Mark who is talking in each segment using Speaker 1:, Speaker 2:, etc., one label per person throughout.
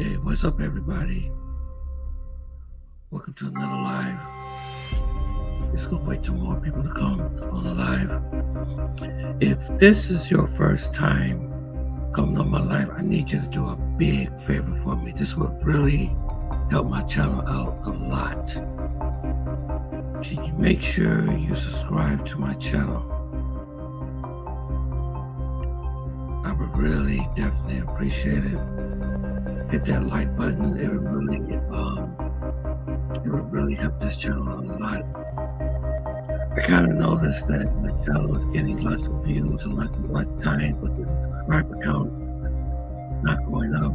Speaker 1: Hey, what's up, everybody? Welcome to another live. Just gonna wait till more people to come on the live. If this is your first time coming on my live, I need you to do a big favor for me. This would really help my channel out a lot. Can you make sure you subscribe to my channel? I would really definitely appreciate it. Hit that like button. It would really help this channel out a lot. I kind of noticed that my channel is getting lots of views and lots of watch time, but the subscriber count is not going up.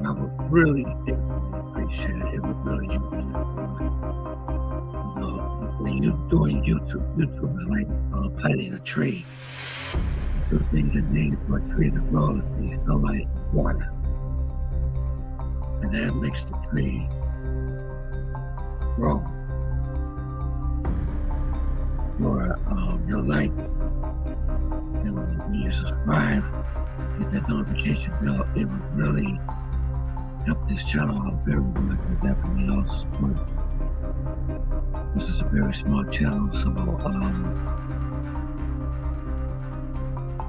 Speaker 1: I would really definitely appreciate it. It would really help me out a lot. You know, when you're doing YouTube is like planting a tree. Two things that need for a tree to grow is sunlight, water. And that makes the tree grow. Your likes, and when you subscribe, hit that notification bell, it would really help this channel out very much. And definitely also support. This is a very small channel, so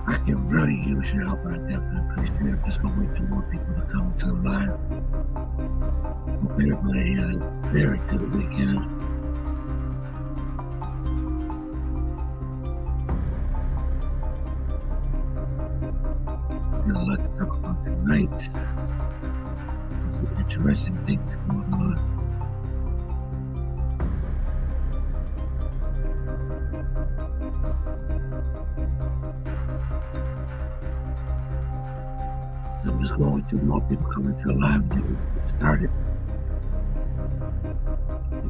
Speaker 1: I can really use your help. I definitely appreciate it. Just gonna wait for more people to come to the live. Hope everybody had a very good weekend. Got a lot to talk about tonight. Some interesting things going on. So I'm just going to more people coming to the live and get started.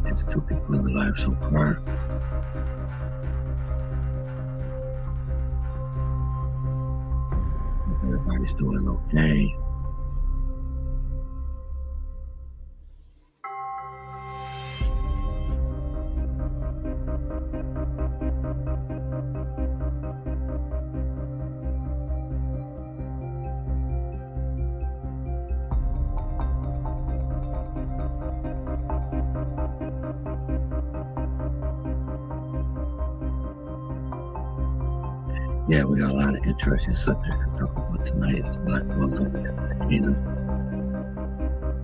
Speaker 1: There's 2 people in the live so far. Hope everybody's doing okay. Yeah, we got a lot of interesting subjects to talk about tonight. There's a lot going on in Cartagena.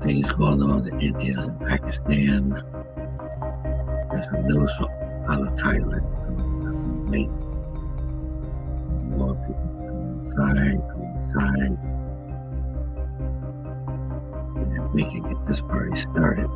Speaker 1: Things going on in India and Pakistan. There's some news from out of Thailand. So I'm wait. More people come inside. And we can get this party started.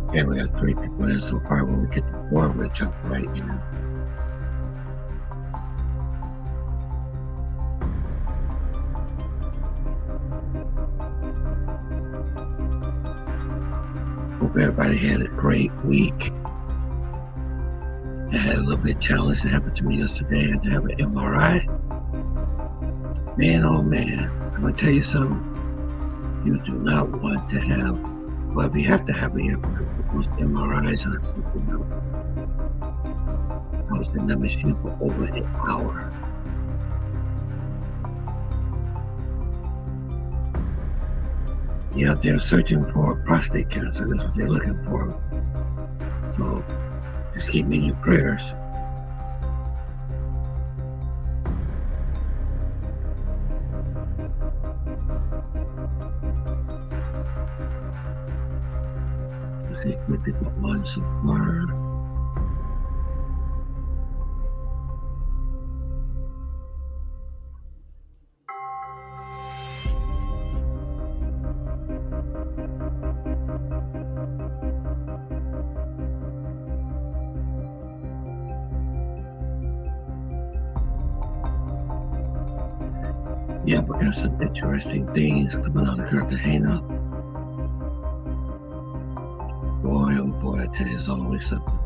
Speaker 1: Okay, we got 3 people in so far. When we get to 4, we'll jump right in. Hope everybody had a great week. I had a little bit of challenge that happened to me yesterday. I had to have an MRI. Man, oh man, I'm gonna tell you something. You do not want to have, well, we have to have those MRIs on something else. I was in that machine for over an hour. Yeah, they're searching for prostate cancer. That's what they're looking for. So just keep me in your prayers. Let's see if we pick up one so far. Yeah, we got some interesting things coming out of Cartagena. Boy, oh boy, I tell you, it's always something.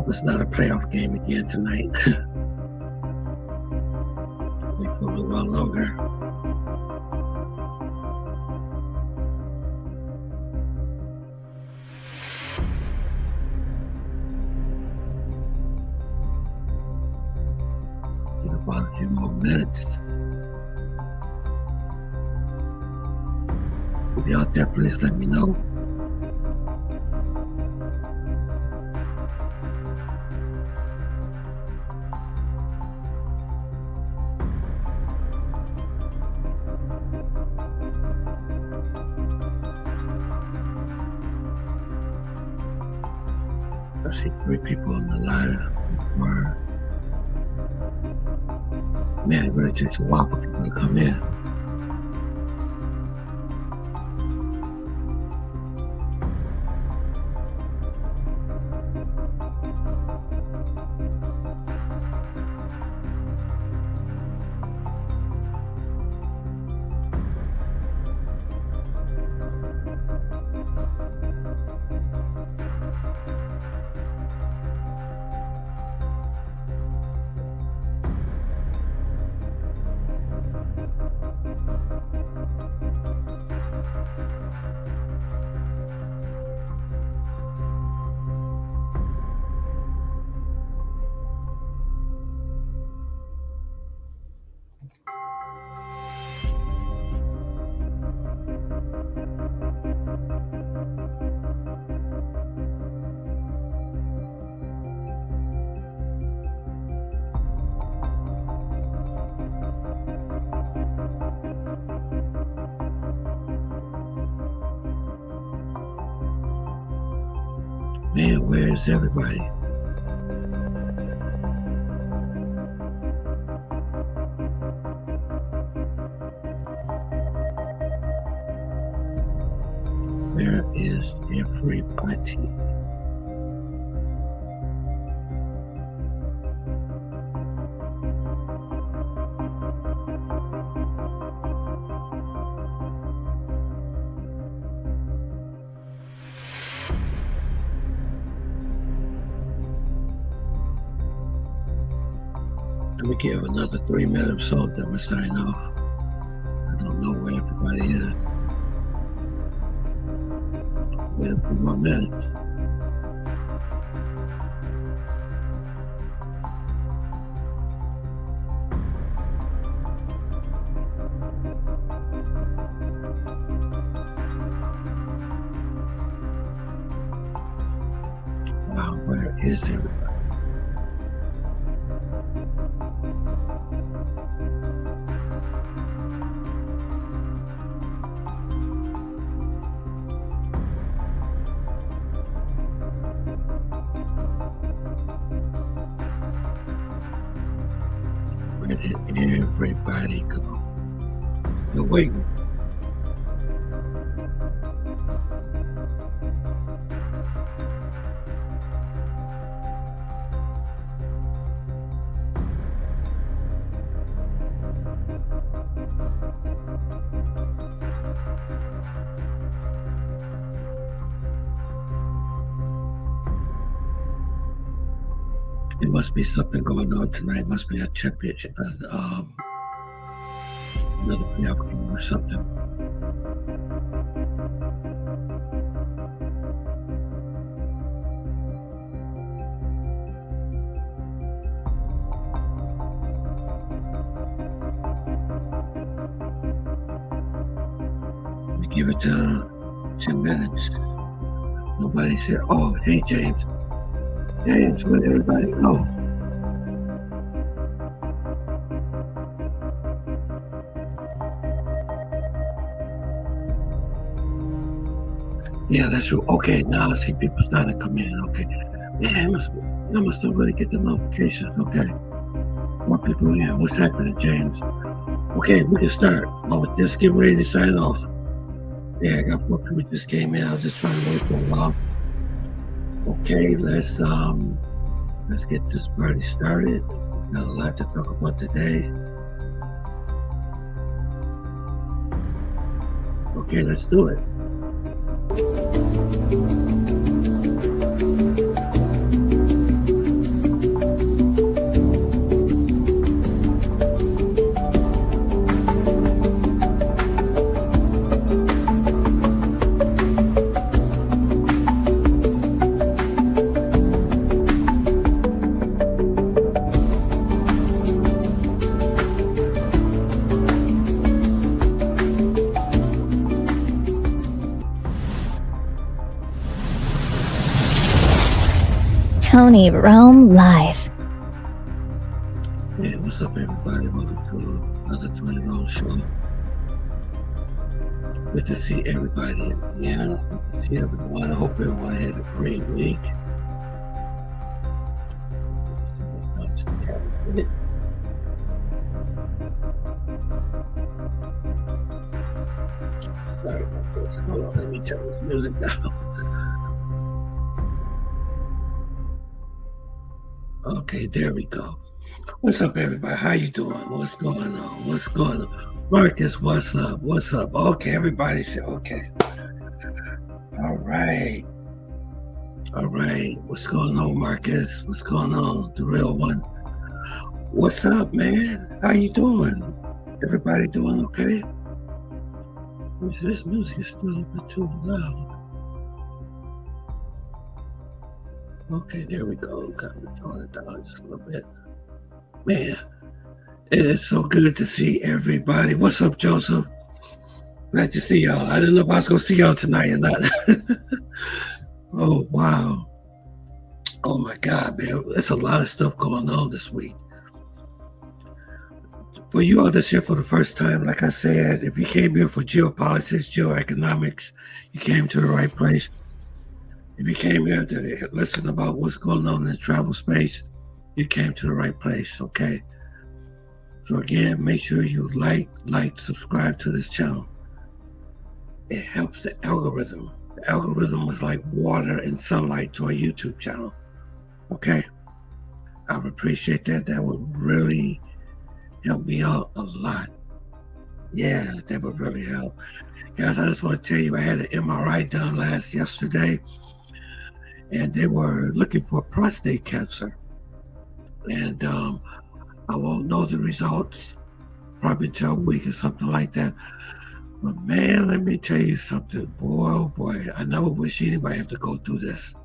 Speaker 1: hope it's not a playoff game again tonight. Wait for a little while longer. Get about a few more minutes. If you're out there, please let me know. I see 3 people on the line so far. Man, it really takes a while for people to come in. Man, where is everybody? Where is everybody? Let me give another 3 minutes so that we sign off. I don't know where everybody is. Wait a few more minutes. Wow, where is everybody? Where did everybody go? Still waiting. There must be something going on tonight. Must be a championship, another playoff game or something. Let me give it 10 minutes. Nobody's here. Oh, hey, James. James, where'd everybody go? Yeah, that's true. Okay, now I see people starting to come in. Okay. Man, I must already get the notifications. Okay. More people in. What's happening, James? Okay, we can start. I was just getting ready to sign off. Yeah, I got 4 people just came in. I was just trying to wait for a while. Okay, let's get this party started. Got a lot to talk about today. Okay, let's do it.
Speaker 2: Tony Rome Live.
Speaker 1: Hey, what's up, everybody? Welcome to another Tony Rome show. Good to see everybody again. Good to see everyone. I hope everyone had a great week. Sorry about this. Hold on, let me turn this music down. Okay, there we go. What's up, everybody? How you doing? What's going on? What's going on? Marcus, what's up? What's up? Okay, everybody said okay. All right. All right. What's going on, Marcus? What's going on? The real one. What's up, man? How you doing? Everybody doing okay? This music is still a bit too loud. Okay, there we go. Got to turn it down just a little bit. Man, it's so good to see everybody. What's up, Joseph? Glad to see y'all. I didn't know if I was going to see y'all tonight or not. Oh, wow. Oh, my God, man. There's a lot of stuff going on this week. For you all that's here for the first time, like I said, if you came here for geopolitics, geoeconomics, you came to the right place. If you came here to listen about what's going on in the travel space, you came to the right place, okay? So again, make sure you like, subscribe to this channel. It helps the algorithm. The algorithm is like water and sunlight to a YouTube channel, okay? I would appreciate that. That would really help me out a lot. Yeah, that would really help. Guys, I just want to tell you, I had an MRI done yesterday, and they were looking for prostate cancer. And I won't know the results probably until a week or something like that. But man, let me tell you something, boy, oh boy, I never wish anybody have to go through this.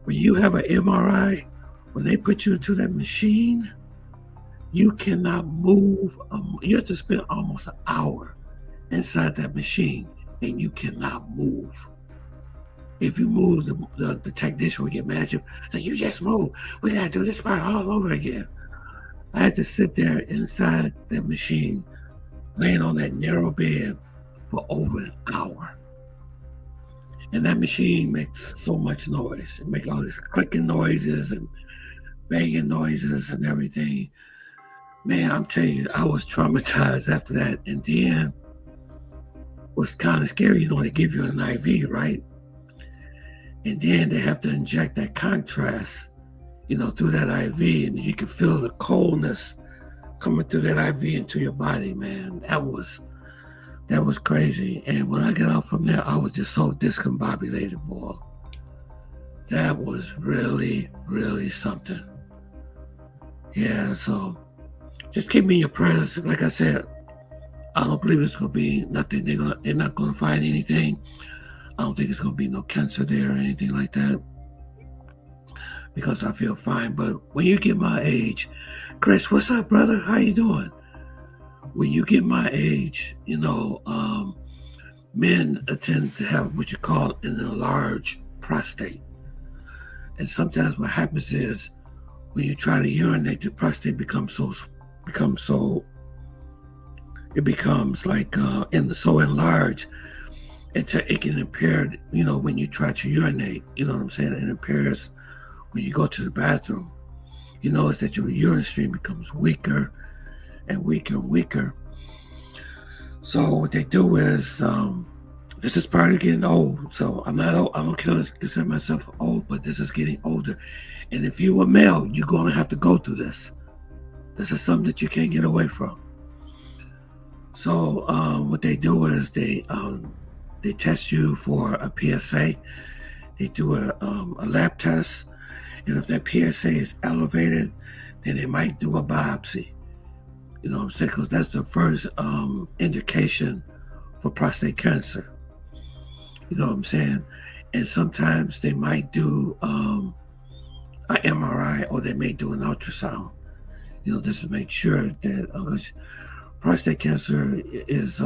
Speaker 1: When you have an MRI, when they put you into that machine, you cannot move. You have to spend almost an hour inside that machine, and you cannot move. If you move, the technician will get mad at you. So you just move. We gotta do this part all over again. I had to sit there inside that machine, laying on that narrow bed for over an hour. And that machine makes so much noise. It makes all these clicking noises and banging noises and everything. Man, I'm telling you, I was traumatized after that. And then what's kind of scary, you know, they give you an IV, right? And then they have to inject that contrast, you know, through that IV, and you can feel the coldness coming through that IV into your body, man. That was crazy. And when I got out from there, I was just so discombobulated, boy. That was really, really something. Yeah, so just keep me in your prayers. Like I said, I don't believe it's gonna be nothing. They're not gonna find anything. I don't think it's going to be no cancer there or anything like that, because I feel fine. But when you get my age, Chris, what's up, brother? How you doing? When you get my age, you know, men tend to have what you call an enlarged prostate. And sometimes what happens is when you try to urinate, the prostate becomes like so enlarged. It can impair, you know, when you try to urinate, you know what I'm saying? It impairs when you go to the bathroom. You notice that your urine stream becomes weaker and weaker and weaker. So what they do is, this is part of getting old. So I'm not old. I don't consider myself old, but this is getting older. And if you were male, you're going to have to go through this. This is something that you can't get away from. So what they do is they test you for a PSA. They do a lab test, and if that PSA is elevated, then they might do a biopsy. You know what I'm saying? Because that's the first indication for prostate cancer. You know what I'm saying? And sometimes they might do an MRI, or they may do an ultrasound. You know, just to make sure that prostate cancer is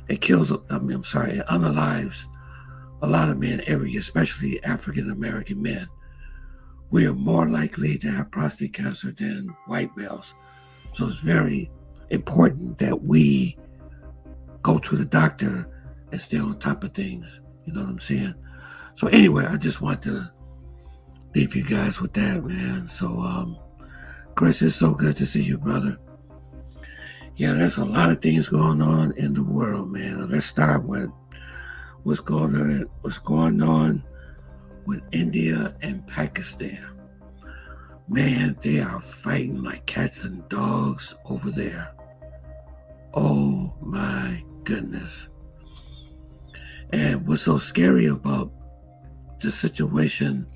Speaker 1: it unalives a lot of men every year, especially African American men. we are more likely to have prostate cancer than white males. So it's very important that we go to the doctor and stay on top of things. You know what I'm saying? So anyway, I just want to leave you guys with that, man. So, Chris, it's so good to see you, brother. Yeah, there's a lot of things going on in the world, man. Let's start with what's going on with India and Pakistan. Man, they are fighting like cats and dogs over there. Oh my goodness. And what's so scary about the situation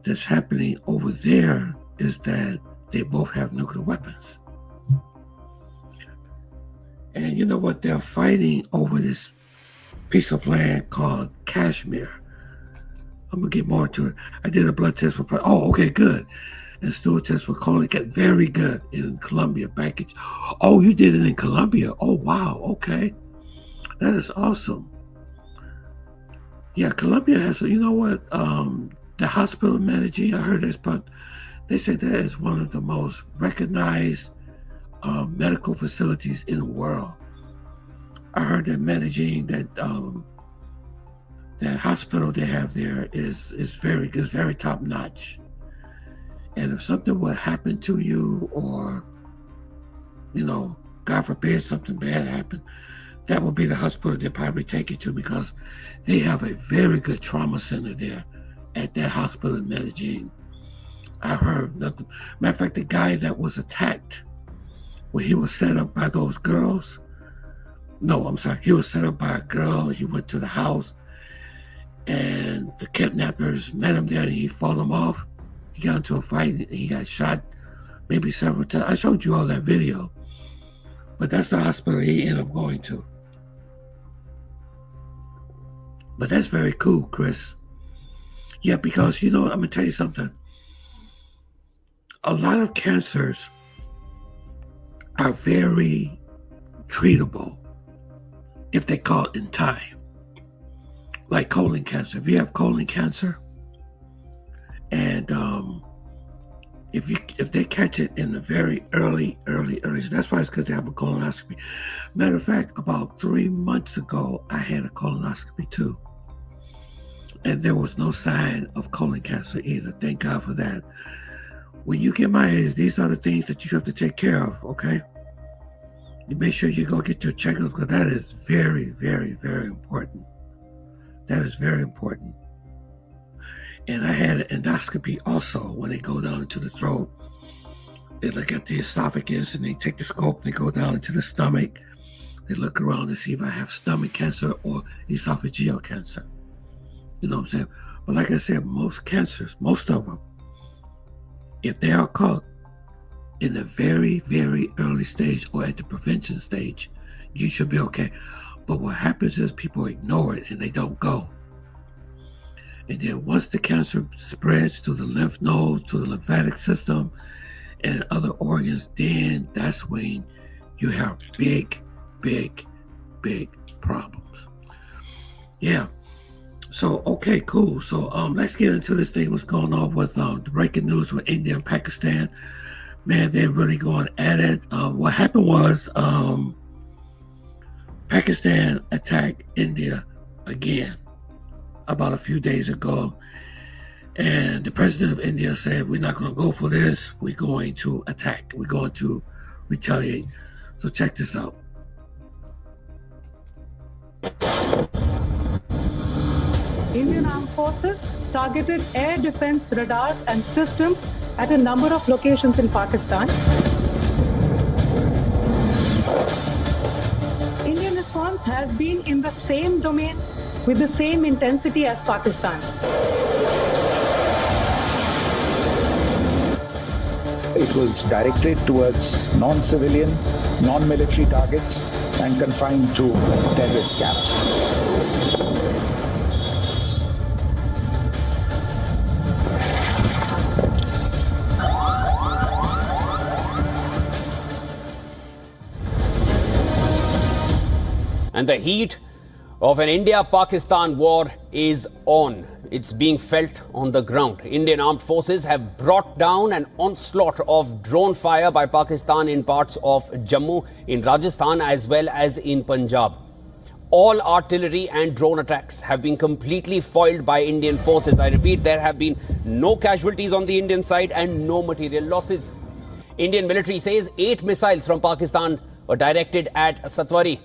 Speaker 1: that's happening over there is that they both have nuclear weapons. And you know what? They're fighting over this piece of land called Kashmir. I'm going to get more into it. I did a blood test for... Oh, okay, good. And stool test for colon cancer. Very good in Colombia. Oh, you did it in Colombia. Oh, wow. Okay. That is awesome. Yeah, Colombia has... You know what? The hospital in Medellin, I heard this, but they said that is one of the most recognized medical facilities in the world. I heard that Medellin, that hospital they have there is very good, very top notch. And if something would happen to you, or God forbid something bad happened, that would be the hospital they'd probably take you to, because they have a very good trauma center there at that hospital in Medellin. I heard nothing. Matter of fact, the guy that was attacked, when he was set up by those girls. No, I'm sorry. He was set up by a girl. He went to the house, and the kidnappers met him there, and he fought them off. He got into a fight, and he got shot maybe several times. I showed you all that video. But that's the hospital he ended up going to. But that's very cool, Chris. Yeah, because, I'm going to tell you something. A lot of cancers are very treatable if they caught in time. Like colon cancer. If you have colon cancer, and if they catch it in the very early, that's why it's good to have a colonoscopy. Matter of fact, about 3 months ago, I had a colonoscopy too. And there was no sign of colon cancer either. Thank God for that. When you get my age, these are the things that you have to take care of, okay? You make sure you go get your checkup, because that is very, very, very important. That is very important. And I had an endoscopy also. When they go down into the throat, they look at the esophagus, and they take the scope, and they go down into the stomach. They look around to see if I have stomach cancer or esophageal cancer. You know what I'm saying? But like I said, most cancers, most of them, if they are caught in the very, very early stage or at the prevention stage, you should be okay. But what happens is people ignore it and they don't go. And then once the cancer spreads to the lymph nodes, to the lymphatic system, and other organs, then that's when you have big, big, big problems. Yeah. So, okay, cool. So let's get into this thing, what's going on with the breaking news with India and Pakistan. Man, they're really going at it. What happened was Pakistan attacked India again about a few days ago. And the president of India said, we're not going to go for this. We're going to attack. We're going to retaliate. So check this out.
Speaker 3: Indian Armed Forces targeted air defense radars and systems at a number of locations in Pakistan. Indian response has been in the same domain with the same intensity as Pakistan.
Speaker 4: It was directed towards non-civilian, non-military targets and confined to terrorist camps.
Speaker 5: And the heat of an India-Pakistan war is on. it's being felt on the ground. Indian armed forces have brought down an onslaught of drone fire by Pakistan in parts of Jammu, in Rajasthan, as well as in Punjab. All artillery and drone attacks have been completely foiled by Indian forces. I repeat, there have been no casualties on the Indian side and no material losses. Indian military says 8 missiles from Pakistan were directed at Satwari,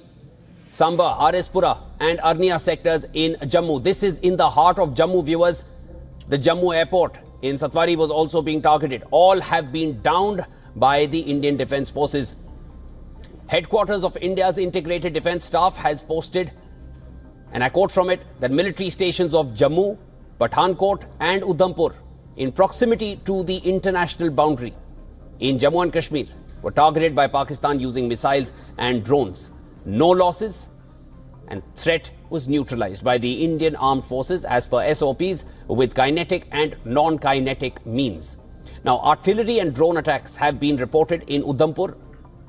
Speaker 5: Samba, Arispura and Arnia sectors in Jammu. This is in the heart of Jammu, viewers. The Jammu airport in Satwari was also being targeted. All have been downed by the Indian Defence Forces. Headquarters of India's Integrated Defence Staff has posted, and I quote from it, that military stations of Jammu, Pathankot and Udhampur in proximity to the international boundary in Jammu and Kashmir were targeted by Pakistan using missiles and drones. No losses, and threat was neutralized by the Indian Armed Forces as per SOPs with kinetic and non-kinetic means. Now, artillery and drone attacks have been reported in Udhampur,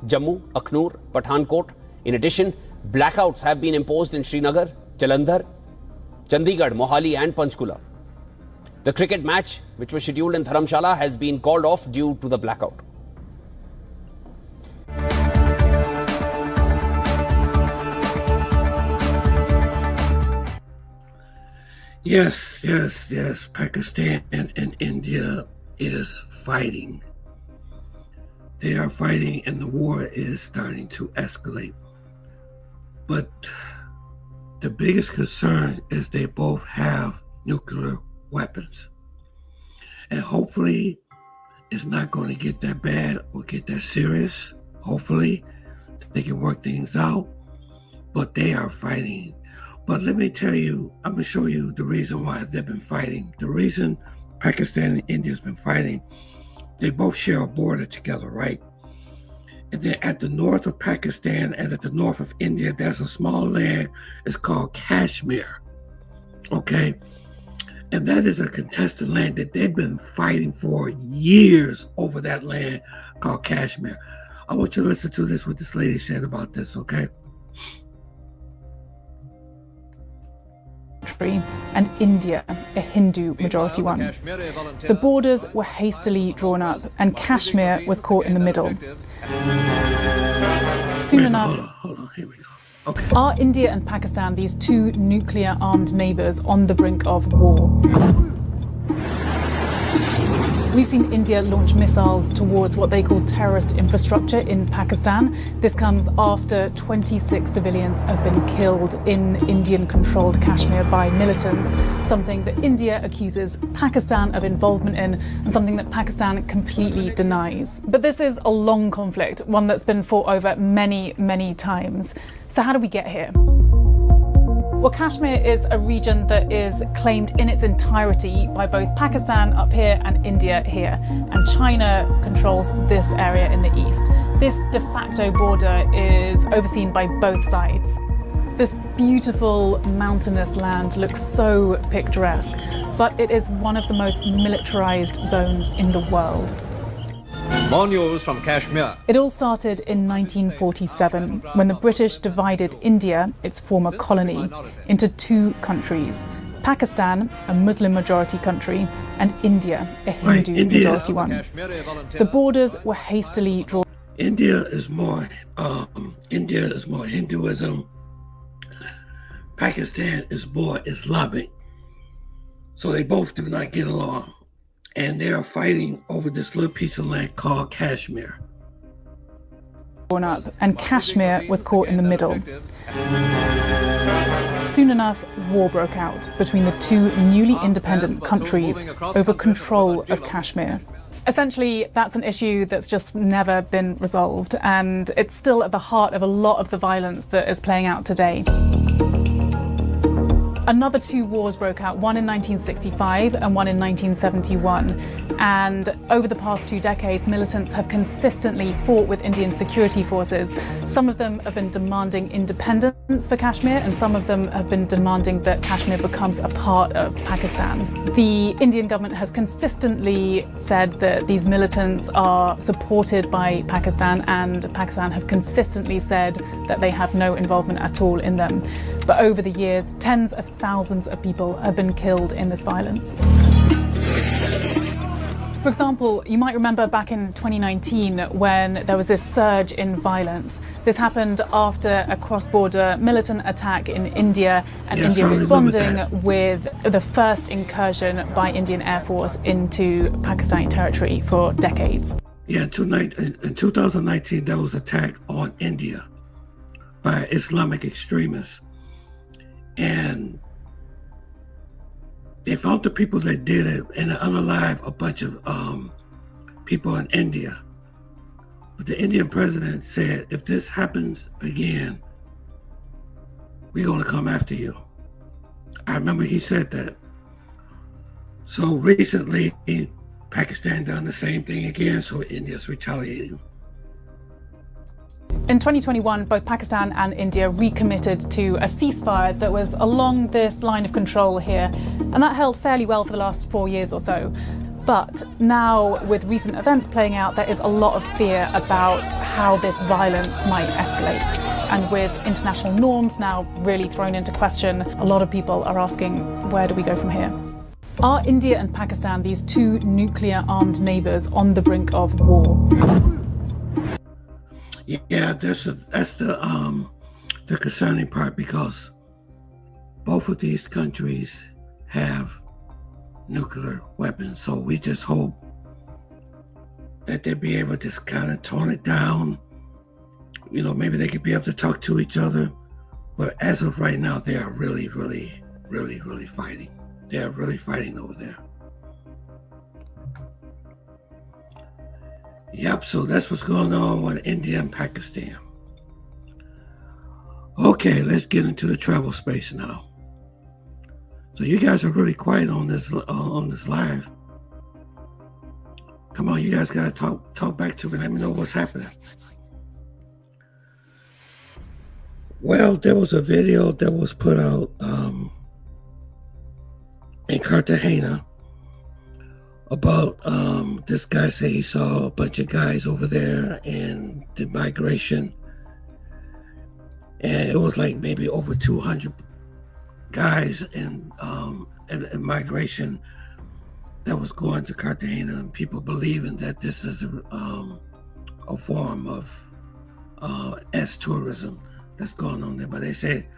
Speaker 5: Jammu, Aknoor, Pathankot. In addition, blackouts have been imposed in Srinagar, Jalandhar, Chandigarh, Mohali and Panchkula. The cricket match, which was scheduled in Dharamshala, has been called off due to the blackout.
Speaker 1: Yes. Pakistan and India is fighting. They are fighting and the war is starting to escalate. But the biggest concern is they both have nuclear weapons. And hopefully it's not going to get that bad or get that serious. Hopefully they can work things out. But they are fighting. But let me tell you, I'm going to show you the reason why they've been fighting. The reason Pakistan and India has been fighting, they both share a border together, right? And then at the north of Pakistan and at the north of India, there's a small land. It's called Kashmir, okay? And that is a contested land that they've been fighting for years over that land called Kashmir. I want you to listen to this, what this lady said about this, okay?
Speaker 6: And India, a Hindu majority one. The borders were hastily drawn up and Kashmir was caught in the middle. Soon enough,
Speaker 1: hold on, here we go. Okay.
Speaker 6: Are India and Pakistan these two nuclear armed neighbours on the brink of war? We've seen India launch missiles towards what they call terrorist infrastructure in Pakistan. This comes after 26 civilians have been killed in Indian-controlled Kashmir by militants, something that India accuses Pakistan of involvement in and something that Pakistan completely denies. But this is a long conflict, one that's been fought over many, many times. So how do we get here? Well, Kashmir is a region that is claimed in its entirety by both Pakistan up here and India here, and China controls this area in the east. This de facto border is overseen by both sides. This beautiful mountainous land looks so picturesque, but it is one of the most militarized zones in the world.
Speaker 7: More news from Kashmir.
Speaker 6: It all started in 1947 when the British divided India, its former colony, into two countries. Pakistan, a Muslim majority country, and India, a Hindu majority one. The borders were hastily drawn.
Speaker 1: India is more Hinduism. Pakistan is more Islamic. So they both do not get along. And they are fighting over this little piece of land called Kashmir.
Speaker 6: Up, and Kashmir was caught in the middle. Soon enough, war broke out between the two newly independent countries over control of Kashmir. Essentially, that's an issue that's just never been resolved, and it's still at the heart of a lot of the violence that is playing out today. Another two wars broke out, one in 1965 and one in 1971. And over the past 2 decades, militants have consistently fought with Indian security forces. Some of them have been demanding independence for Kashmir, and some of them have been demanding that Kashmir becomes a part of Pakistan. The Indian government has consistently said that these militants are supported by Pakistan, and Pakistan have consistently said that they have no involvement at all in them. But over the years, tens of thousands of people have been killed in this violence. For example, you might remember back in 2019 when there was this surge in violence. This happened after a cross-border militant attack in India, and
Speaker 1: Yes,
Speaker 6: India
Speaker 1: I remember
Speaker 6: responding
Speaker 1: that.
Speaker 6: with the first incursion by Indian Air Force into Pakistani territory for decades.
Speaker 1: Yeah, in 2019, there was an attack on India by Islamic extremists. And they found the people that did it and unalive a bunch of people in India. But the Indian president said, if this happens again, we're going to come after you. I remember he said that. So recently, Pakistan done the same thing again, so India's retaliating.
Speaker 6: In 2021, both Pakistan and India recommitted to a ceasefire that was along this line of control here, and that held fairly well for the last 4 years or so. But now, with recent events playing out, there is a lot of fear about how this violence might escalate. And with international norms now really thrown into question, a lot of people are asking, where do we go from here? Are India and Pakistan these two nuclear-armed neighbours on the brink of war?
Speaker 1: Yeah, that's the concerning part, because both of these countries have nuclear weapons. So we just hope that they'll be able to just kind of tone it down. You know, maybe they could be able to talk to each other. But as of right now, they are really, really, really, really fighting. They are really fighting over there. Yep, so that's what's going on with India and Pakistan. Okay, let's get into the travel space now. So you guys are really quiet on this live. Come on, you guys gotta talk back to me. Let me know what's happening. Well, there was a video that was put out in Cartagena about this guy say he saw a bunch of guys over there in the migration, and it was like maybe over 200 guys in migration that was going to Cartagena, and people believing that this is a form of S tourism that's going on there. But they said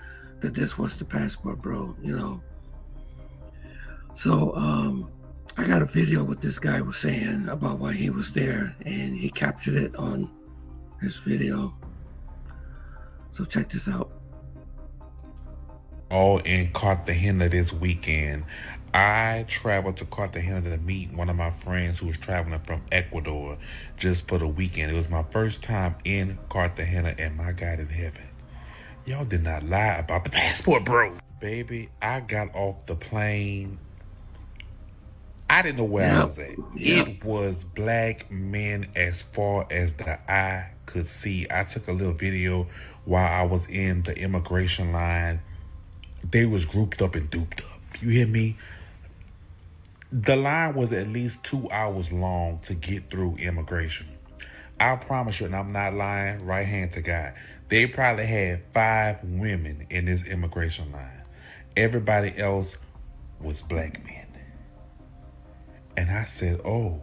Speaker 1: that this was the passport, bro, you know. So I got a video what this guy was saying about why he was there, and he captured it on his video. So check this out.
Speaker 8: All in Cartagena this weekend. I traveled to Cartagena to meet one of my friends who was traveling from Ecuador just for the weekend. It was my first time in Cartagena, and my God in heaven, y'all did not lie about the passport, bro. Baby, I got off the plane. I didn't know where I was at.
Speaker 1: Yep.
Speaker 8: It was black men as far as the eye could see. I took a little video while I was in the immigration line. They was grouped up and duped up. You hear me? The line was at least 2 hours long to get through immigration. I promise you, and I'm not lying, right hand to God, they probably had 5 women in this immigration line. Everybody else was black men. And I said, oh,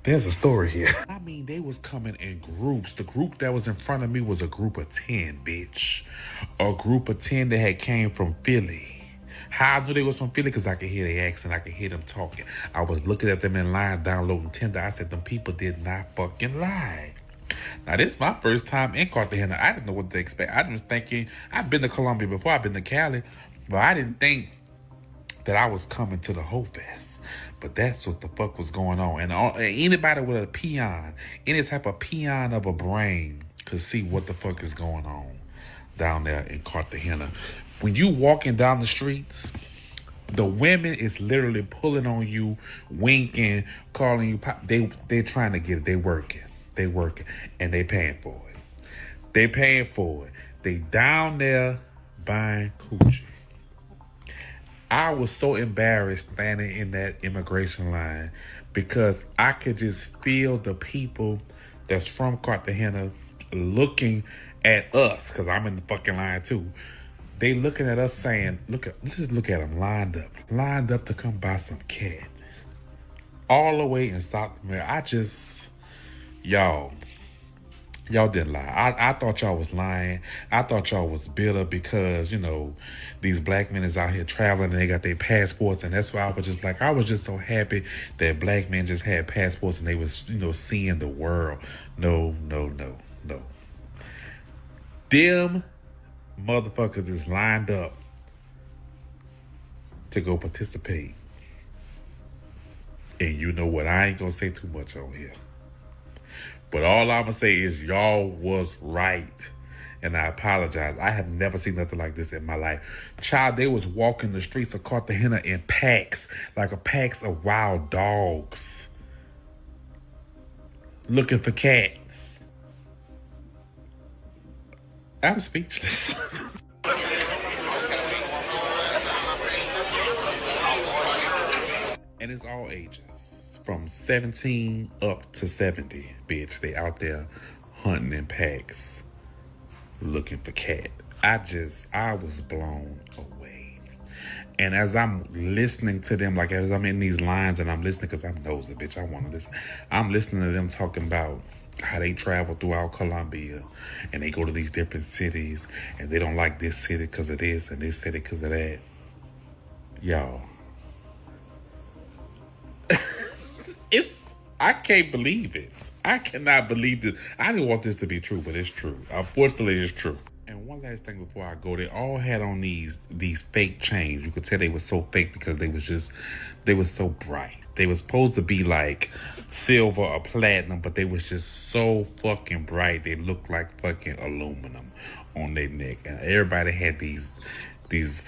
Speaker 8: there's a story here. I mean, they was coming in groups. The group that was in front of me was a group of 10, bitch. A group of 10 that had came from Philly. How I knew they was from Philly? Because I could hear their accent. I could hear them talking. I was looking at them in line, downloading Tinder. I said, them people did not fucking lie. Now, this is my first time in Cartagena. I didn't know what to expect. I was thinking, I've been to Colombia before. I've been to Cali. But I didn't think that I was coming to the whole fest. But that's what the fuck was going on. And anybody with a peon, any type of peon of a brain could see what the fuck is going on down there in Cartagena. When you walking down the streets, the women is literally pulling on you, winking, calling you pop. They trying to get it. They working. And they paying for it. They down there buying coochie. I was so embarrassed standing in that immigration line because I could just feel the people that's from Cartagena looking at us, because I'm in the fucking line too, They looking at us saying, just look at them lined up to come buy some cat. All the way in South America. Y'all didn't lie. I thought y'all was lying. I thought y'all was bitter because, these black men is out here traveling and they got their passports, and that's why I was just so happy that black men just had passports and they was, seeing the world. No. Them motherfuckers is lined up to go participate. And you know what? I ain't gonna say too much on here. But all I'm gonna say is y'all was right. And I apologize. I have never seen nothing like this in my life. Child, they was walking the streets of Cartagena in packs, like a packs of wild dogs, looking for cats. I'm speechless. And it's all ages, from 17 up to 70, bitch. They out there hunting in packs, looking for cat. I was blown away. And as I'm listening to them, like as I'm in these lines and I'm listening, because I'm nosy, bitch, I want to listen. I'm listening to them talking about how they travel throughout Colombia and they go to these different cities and they don't like this city because of this and this city because of that. Y'all. I can't believe it. I cannot believe this. I didn't want this to be true, but it's true. Unfortunately, it's true. And one last thing before I go, they all had on these fake chains. You could tell they were so fake because they were so bright. They were supposed to be like silver or platinum, but they was just so fucking bright. They looked like fucking aluminum on their neck. And everybody had these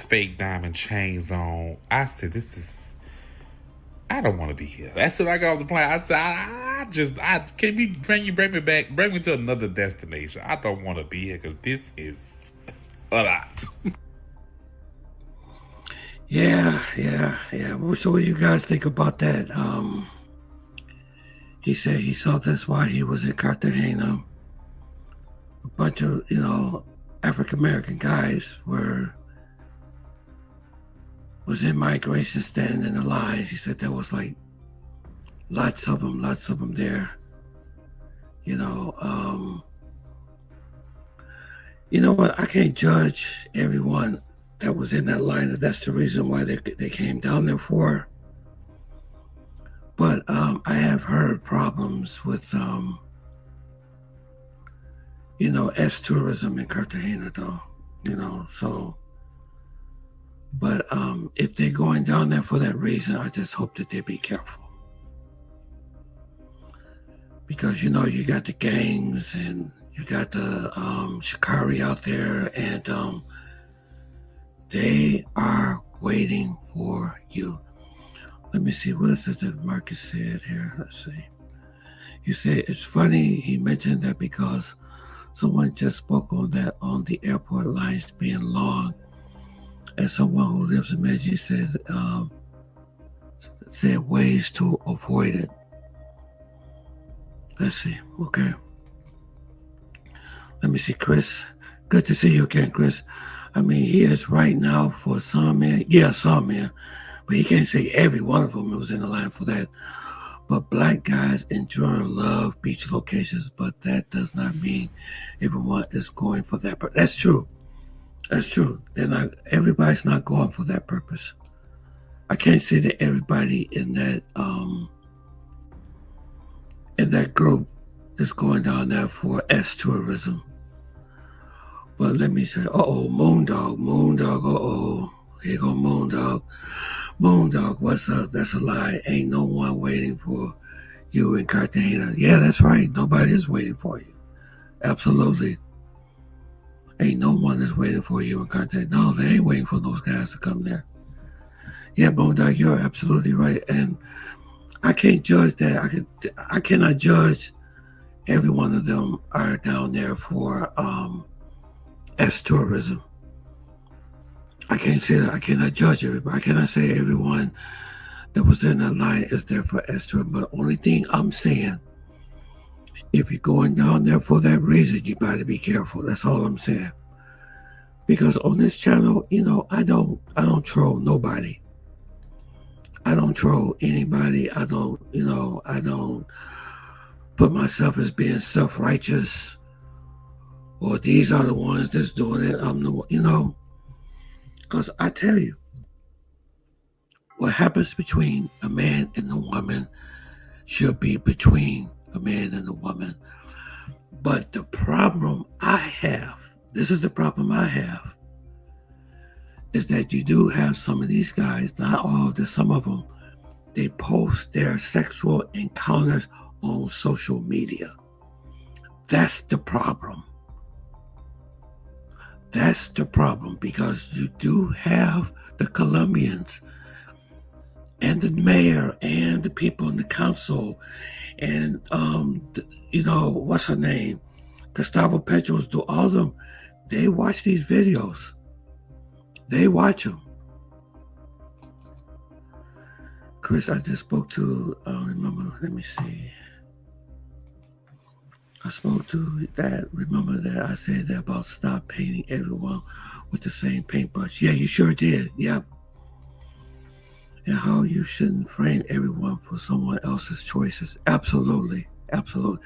Speaker 8: fake diamond chains on. I said, I don't want to be here. That's what I got off the plane. I said, can you bring me back? Bring me to another destination. I don't want to be here because this is a lot.
Speaker 1: Yeah. So what do you guys think about that? He said he saw this while he was in Cartagena. A bunch of, African-American guys was in migration standing in the lines. He said there was like lots of them there. You know what? I can't judge everyone that was in that line. That's the reason why they came down there for. But I have heard problems with tourism in Cartagena though. So. But if they're going down there for that reason, I just hope that they be careful. Because, you got the gangs and you got the Shikari out there, and they are waiting for you. Let me see, what is it that Marcus said here? Let's see. You said it's funny he mentioned that because someone just spoke on that on the airport lines being long. And someone who lives in Medellin said ways to avoid it. Let's see. Okay. Let me see, Chris. Good to see you again, Chris. I mean, he is right now for some man. Yeah, some man. But he can't say every one of them was in the line for that. But black guys in general love beach locations, but that does not mean everyone is going for that. But that's true. That's true. Everybody's not going for that purpose. I can't say that everybody in that group is going down there for tourism. But let me say, Moondog, here go Moondog. Moondog, what's up? That's a lie. Ain't no one waiting for you in Cartagena. Yeah, that's right. Nobody is waiting for you. Absolutely. Ain't no one is waiting for you in Cartagena. No, they ain't waiting for those guys to come there. Yeah, Moondog, you're absolutely right. And I can't judge that. I cannot judge every one of them are down there for tourism. I can't say that. I cannot judge everybody. I cannot say everyone that was in that line is there for tourism. But only thing I'm saying, if you're going down there for that reason, you better be careful. That's all I'm saying. Because on this channel, I don't troll nobody. I don't troll anybody. I don't put myself as being self-righteous, or these are the ones that's doing it. I'm the one, because I tell you, what happens between a man and a woman should be between a man and a woman. But the problem I have, this is the problem I have, is that you do have some of these guys, not all, there's some of them, they post their sexual encounters on social media. That's the problem. That's the problem, because you do have the Colombians and the mayor and the people in the council and, what's her name? Gustavo Petro's, do all of them, they watch these videos. They watch them. Chris, I just spoke to, remember, let me see. I spoke to that, remember that I said that about stop painting everyone with the same paintbrush. Yeah, you sure did. Yep. And how you shouldn't frame everyone for someone else's choices. Absolutely. Absolutely.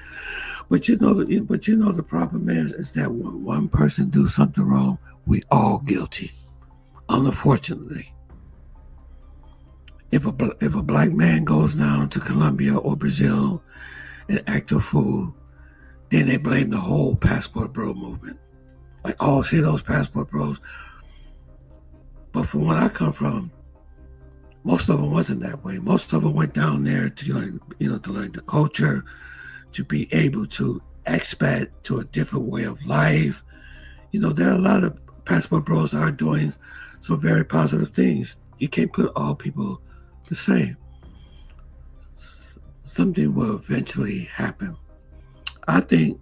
Speaker 1: But the problem is that when one person do something wrong, we all guilty. Unfortunately. If a black man goes down to Colombia or Brazil and act a fool, then they blame the whole passport bro movement. Like, oh, see those passport bros. But from where I come from, most of them wasn't that way. Most of them went down there to learn the culture, to be able to expat to a different way of life. There are a lot of passport bros that are doing some very positive things. You can't put all people the same. Something will eventually happen. I think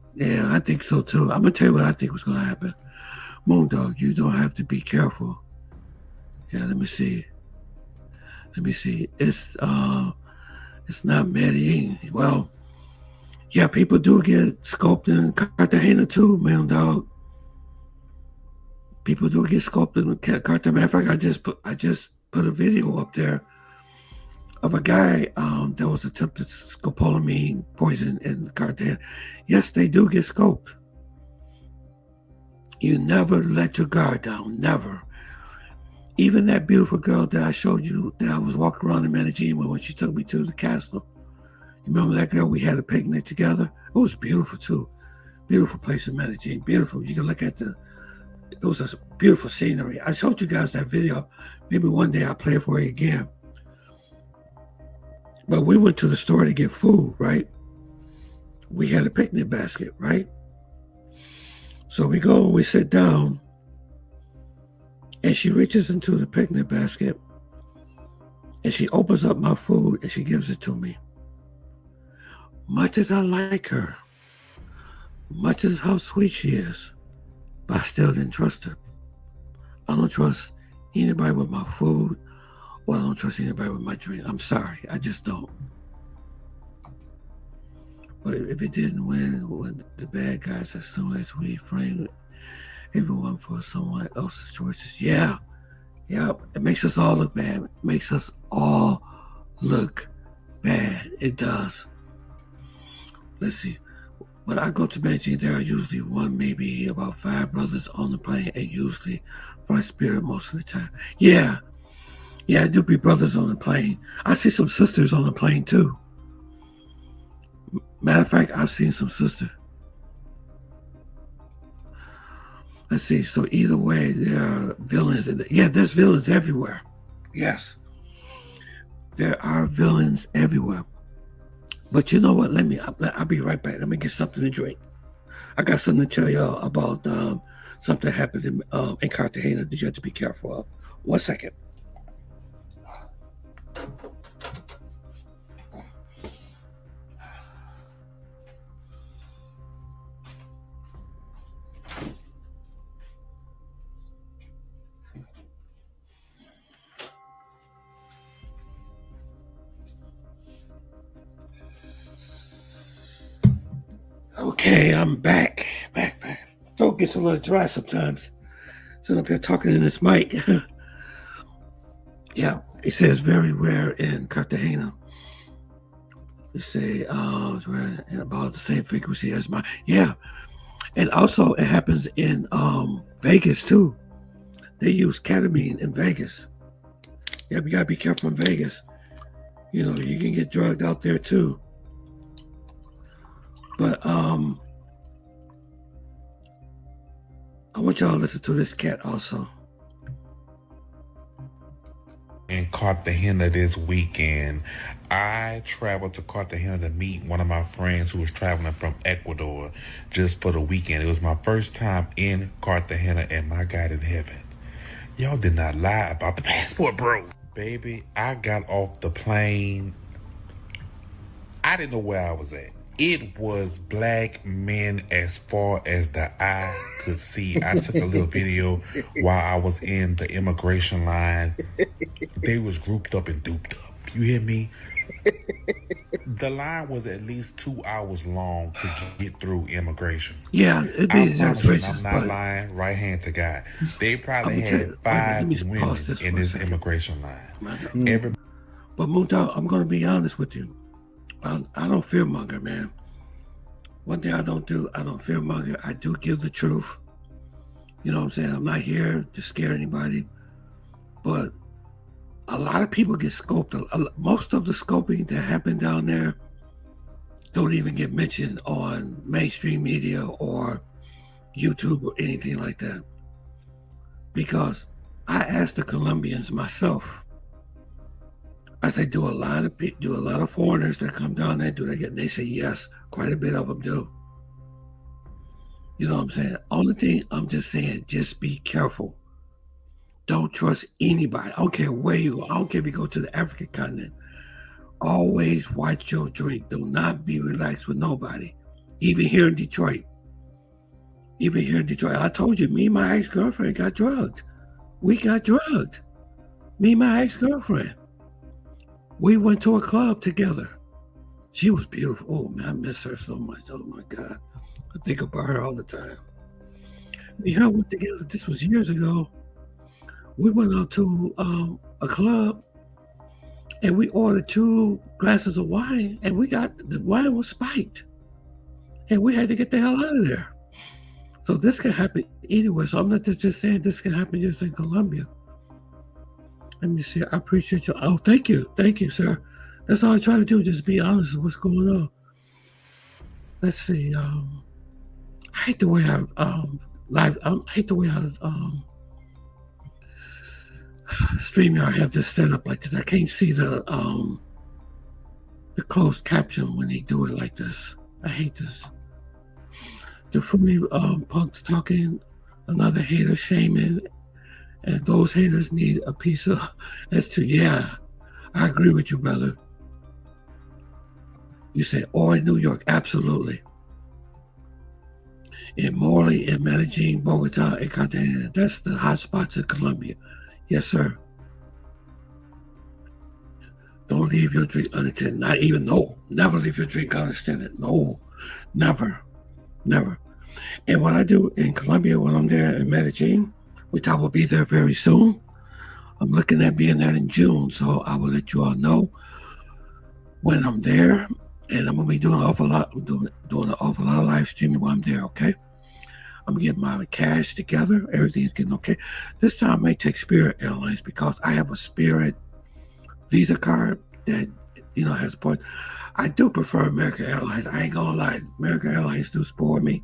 Speaker 1: so too. I'm gonna tell you what I think was gonna happen. Moondog, you don't have to be careful. Yeah, let me see. It's not Medellin. Well, yeah, people do get scoped in Cartagena too, Moondog. People do get scoped in Cartagena. Matter of fact, I just put a video up there of a guy that was attempted scopolamine poison in Cartagena. Yes, they do get scoped. You never let your guard down, never. Even that beautiful girl that I showed you that I was walking around in Medellin when she took me to the castle. You remember that girl? We had a picnic together. It was beautiful too. Beautiful place in Medellin. Beautiful. You can look at it was a beautiful scenery. I showed you guys that video. Maybe one day I'll play it for you again. But we went to the store to get food, right? We had a picnic basket, right? So we go and we sit down, and she reaches into the picnic basket and she opens up my food and she gives it to me. Much as I like her, much as how sweet she is, but I still didn't trust her. I don't trust anybody with my food, or I don't trust anybody with my drink. I'm sorry, I just don't. But if it didn't win with the bad guys, as soon as we frame everyone for someone else's choices, yeah, it makes us all look bad. It makes us all look bad. It does. Let's see. When I go to Medellin, there are usually one, maybe about 5 brothers on the plane, and usually fly Spirit most of the time. Yeah, there do be brothers on the plane. I see some sisters on the plane too. Matter of fact, I've seen some sisters. Let's see. So either way, there are villains. There's villains everywhere. Yes, there are villains everywhere. But you know what? I'll be right back. Let me get something to drink. I got something to tell y'all about something happened in Cartagena that you have to be careful of. 1 second. Okay, I'm back. Throat gets a little dry sometimes. sitting up here talking in this mic. Yeah, it says very rare in Cartagena. They say it's rare and about the same frequency as mine. Yeah, and also it happens in Vegas too. They use ketamine in Vegas. Yeah, you gotta be careful in Vegas. You know, you can get drugged out there too. But I want y'all to listen to this cat also.
Speaker 8: In Cartagena this weekend, I traveled to Cartagena to meet one of my friends who was traveling from Ecuador just for the weekend. It was my first time in Cartagena, and my God in heaven, y'all did not lie about the passport, bro. Baby, I got off the plane. I didn't know where I was at. It was black men as far as the eye could see. I took a little video while I was in the immigration line. They was grouped up and duped up. You hear me? The line was at least 2 hours long to get through immigration.
Speaker 1: Yeah, it is. That's racist.
Speaker 8: I'm not lying. Right hand to God. They probably had 5 women in this immigration line.
Speaker 1: But Muta, I'm going to be honest with you. I don't fearmonger, man. One thing I don't do, I don't fearmonger. I do give the truth. You know what I'm saying? I'm not here to scare anybody. But a lot of people get scoped. Most of the scoping that happened down there don't even get mentioned on mainstream media or YouTube or anything like that. Because I asked the Colombians myself. I say, do a lot of foreigners that come down there, do they get? And they say yes, quite a bit of them do. You know what I'm saying? Only thing I'm just saying, just be careful. Don't trust anybody. I don't care where you go. I don't care if you go to the African continent. Always watch your drink. Do not be relaxed with nobody. Even here in Detroit. I told you, me and my ex-girlfriend got drugged. We got drugged. Me and my ex-girlfriend. We went to a club together. She was beautiful. Oh man, I miss her so much. Oh my God. I think about her all the time. We all went together. This was years ago. We went out to a club and we ordered 2 glasses of wine, and the wine was spiked. And we had to get the hell out of there. So this can happen anywhere. So I'm not just saying this can happen just in Colombia. Let me see. I appreciate you. Oh, thank you. Thank you, sir. That's all I try to do, just be honest with what's going on. Let's see. I hate the way StreamYard have this set up like this. I can't see the closed caption when they do it like this. I hate this. The fruity punks talking, another hater shaming, and those haters need a piece of yeah, I agree with you, brother. You say, or in New York, absolutely. In Morley, in Medellin, Bogota, and Cartagena, that's the hot spots in Colombia. Yes, sir. Don't leave your drink unattended. Not even, no, never leave your drink unattended. No, never. And what I do in Colombia when I'm there in Medellin, which I will be there very soon, I'm looking at being there in June, so I will let you all know when I'm there, and I'm gonna be doing an awful lot. I'm doing an awful lot of live streaming while I'm there. Okay, I'm getting my cash together. Everything's getting okay. This time I may take Spirit Airlines because I have a Spirit Visa card that has points. I do prefer American Airlines. I ain't gonna lie, American Airlines do spoil me,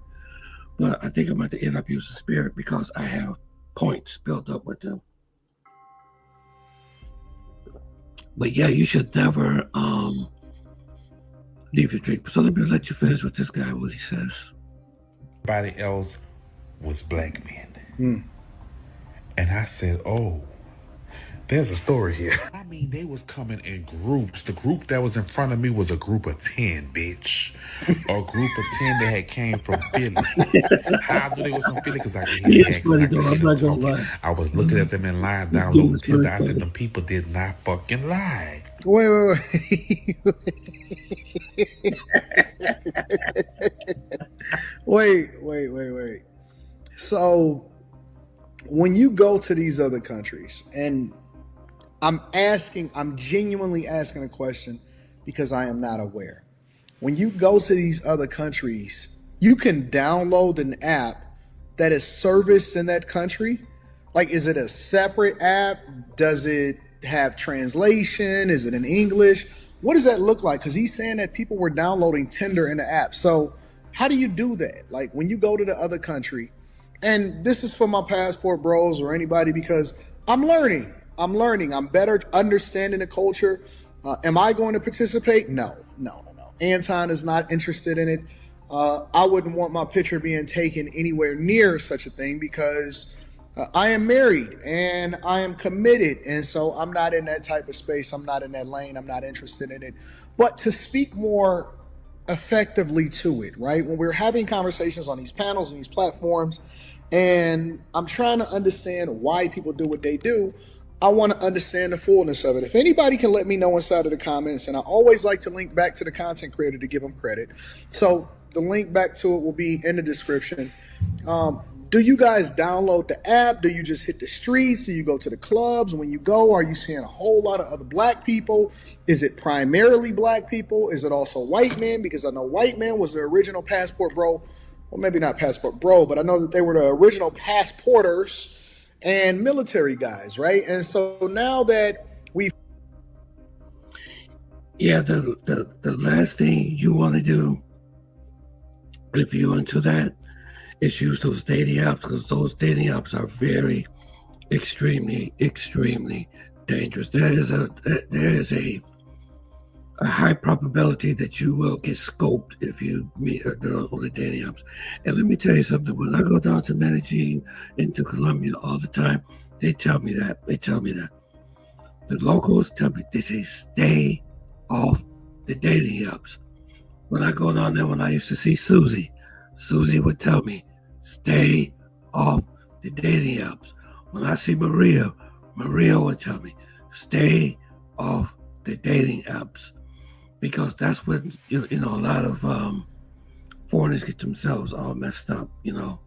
Speaker 1: but I think I'm going to end up using Spirit because I have points built up with them. But yeah, you should never leave your drink. So let me let you finish with this guy, what he says.
Speaker 8: Everybody else was black men. And I said, oh, there's a story here. I mean, they was coming in groups. The group that was in front of me was a group of 10, bitch. A group of 10 that had came from Philly. How do they was from Philly? Because I could hear
Speaker 1: I'm not gonna lie.
Speaker 8: I was looking at them in line down low the tip. I said, them people did not fucking lie.
Speaker 9: Wait. wait. So when you go to these other countries, and I'm genuinely asking a question because I am not aware. When you go to these other countries, you can download an app that is serviced in that country. Like, is it a separate app? Does it have translation? Is it in English? What does that look like? Because he's saying that people were downloading Tinder in the app. So how do you do that? Like, when you go to the other country, and this is for my passport bros or anybody, because I'm learning. I'm better understanding the culture. Am I going to participate? No. Anton is not interested in it. I wouldn't want my picture being taken anywhere near such a thing because I am married and I am committed. And so I'm not in that type of space. I'm not in that lane. I'm not interested in it. But to speak more effectively to it, right? When we're having conversations on these panels and these platforms, and I'm trying to understand why people do what they do, I want to understand the fullness of it. If anybody can let me know inside of the comments, and I always like to link back to the content creator to give them credit. So the link back to it will be in the description. Do you guys download the app? Do you just hit the streets? Do you go to the clubs? When you go, are you seeing a whole lot of other black people? Is it primarily black people? Is it also white men? Because I know white men was the original passport bro. Well, maybe not passport bro, but I know that they were the original passporters and military guys, right? And so now that we've...
Speaker 1: Yeah, the last thing you want to do if you're into that is use those dating apps, because those dating apps are very extremely dangerous. There is a high probability that you will get scoped if you meet a girl on the dating apps. And let me tell you something, when I go down to Medellin, into Colombia all the time, they tell me that. The locals tell me, they say, stay off the dating apps. When I go down there, when I used to see Susie would tell me, stay off the dating apps. When I see Maria would tell me, stay off the dating apps. Because that's when, you know, a lot of foreigners get themselves all messed up, you know.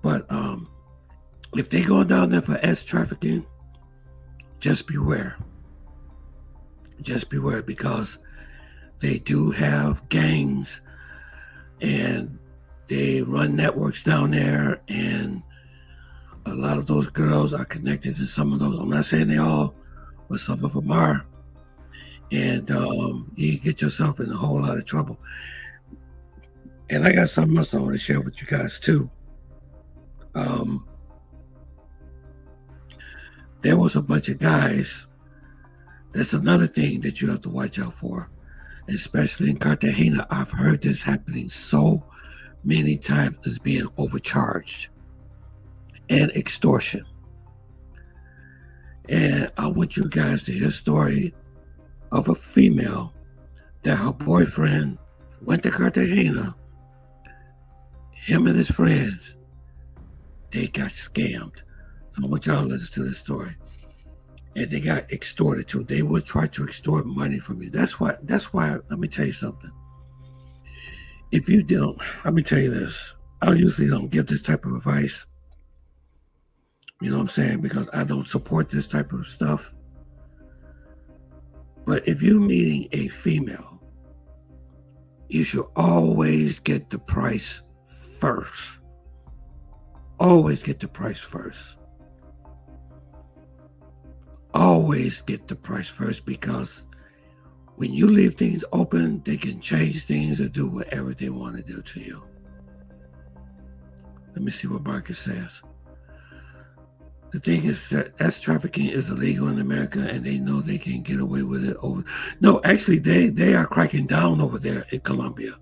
Speaker 1: But if they go down there for S trafficking, just beware. Just beware, because they do have gangs and they run networks down there, and a lot of those girls are connected to some of those. I'm not saying they all, but some of them are. And you get yourself in a whole lot of trouble. And I got something else I want to share with you guys too. There was a bunch of guys. That's another thing that you have to watch out for, especially in Cartagena. I've heard this happening so many times, as being overcharged and extortion. And I want you guys to hear a story of a female that her boyfriend went to Cartagena. Him and his friends, they got scammed. So I want y'all to listen to this story. And they got extorted too. They would try to extort money from you. That's why, let me tell you something. If you don't, let me tell you this. I usually don't give this type of advice. You know what I'm saying? Because I don't support this type of stuff. But if you're meeting a female, you should always get the price first. Always get the price first. Always get the price first, because when you leave things open, they can change things or do whatever they want to do to you. Let me see what Marcus says. The thing is that S trafficking is illegal in America, and they know they can get away with it over. No, actually, they are cracking down over there in Colombia.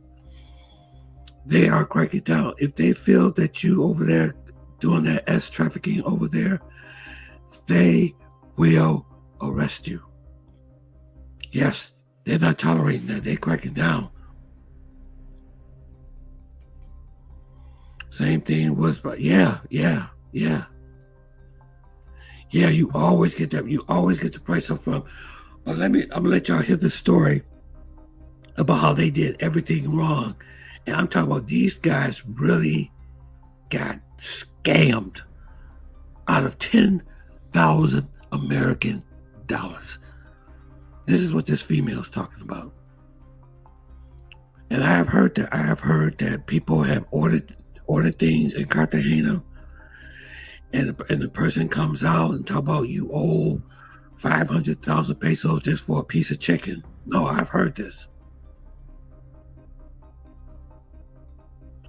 Speaker 1: They are cracking down. If they feel that you over there doing that S trafficking over there, they will arrest you. Yes, they're not tolerating that. They're cracking down. Same thing was, but yeah. Yeah, you always get that. You always get the price up front. But I'm gonna let y'all hear the story about how they did everything wrong. And I'm talking about these guys really got scammed. out of 10,000 American dollars. This is what this female is talking about. And I have heard that people have ordered things in Cartagena, and the person comes out and talk about you owe 500,000 pesos just for a piece of chicken. No, I've heard this.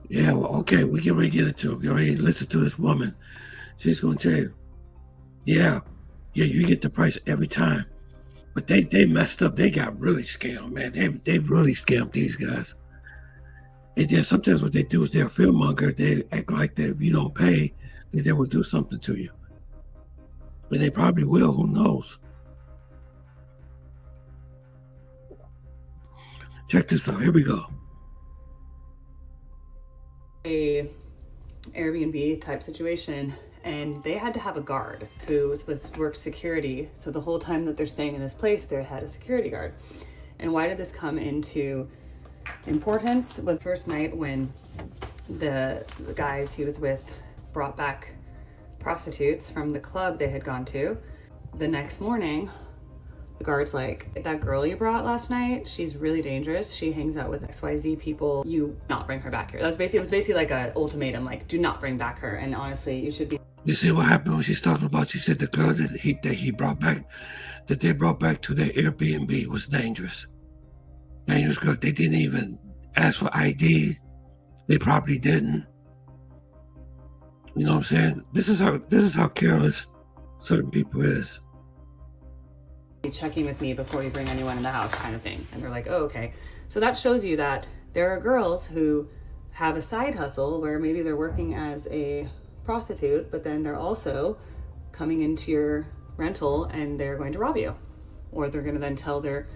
Speaker 1: Yeah, well, okay, we can ready to get into it. Get ready to listen to this woman. She's gonna tell you, yeah, you get the price every time. But they messed up. They got really scammed, man. They really scammed these guys. And then sometimes what they do is they're a fearmonger. They act like that if you don't pay, that they will do something to you. And they probably will, who knows? Check this out, here we go.
Speaker 10: A Airbnb type situation, and they had to have a guard who worked security. So the whole time that they're staying in this place, they had a security guard. And why did this come into importance? Was the first night when the guys he was with brought back prostitutes from the club they had gone to. The next morning, the guard's like, that girl you brought last night, she's really dangerous. She hangs out with XYZ people. You not bring her back here. It was basically like an ultimatum, like, do not bring back her. And honestly, you should be.
Speaker 1: You see what happened when she's talking about, she said the girl that they brought back to their Airbnb was dangerous. Dangerous girl. They didn't even ask for ID. They probably didn't. You know what I'm saying? This is how careless certain people is.
Speaker 10: Checking with me before you bring anyone in the house, kind of thing. And they're like, oh, okay. So that shows you that there are girls who have a side hustle where maybe they're working as a prostitute, but then they're also coming into your rental and they're going to rob you, or they're going to then tell their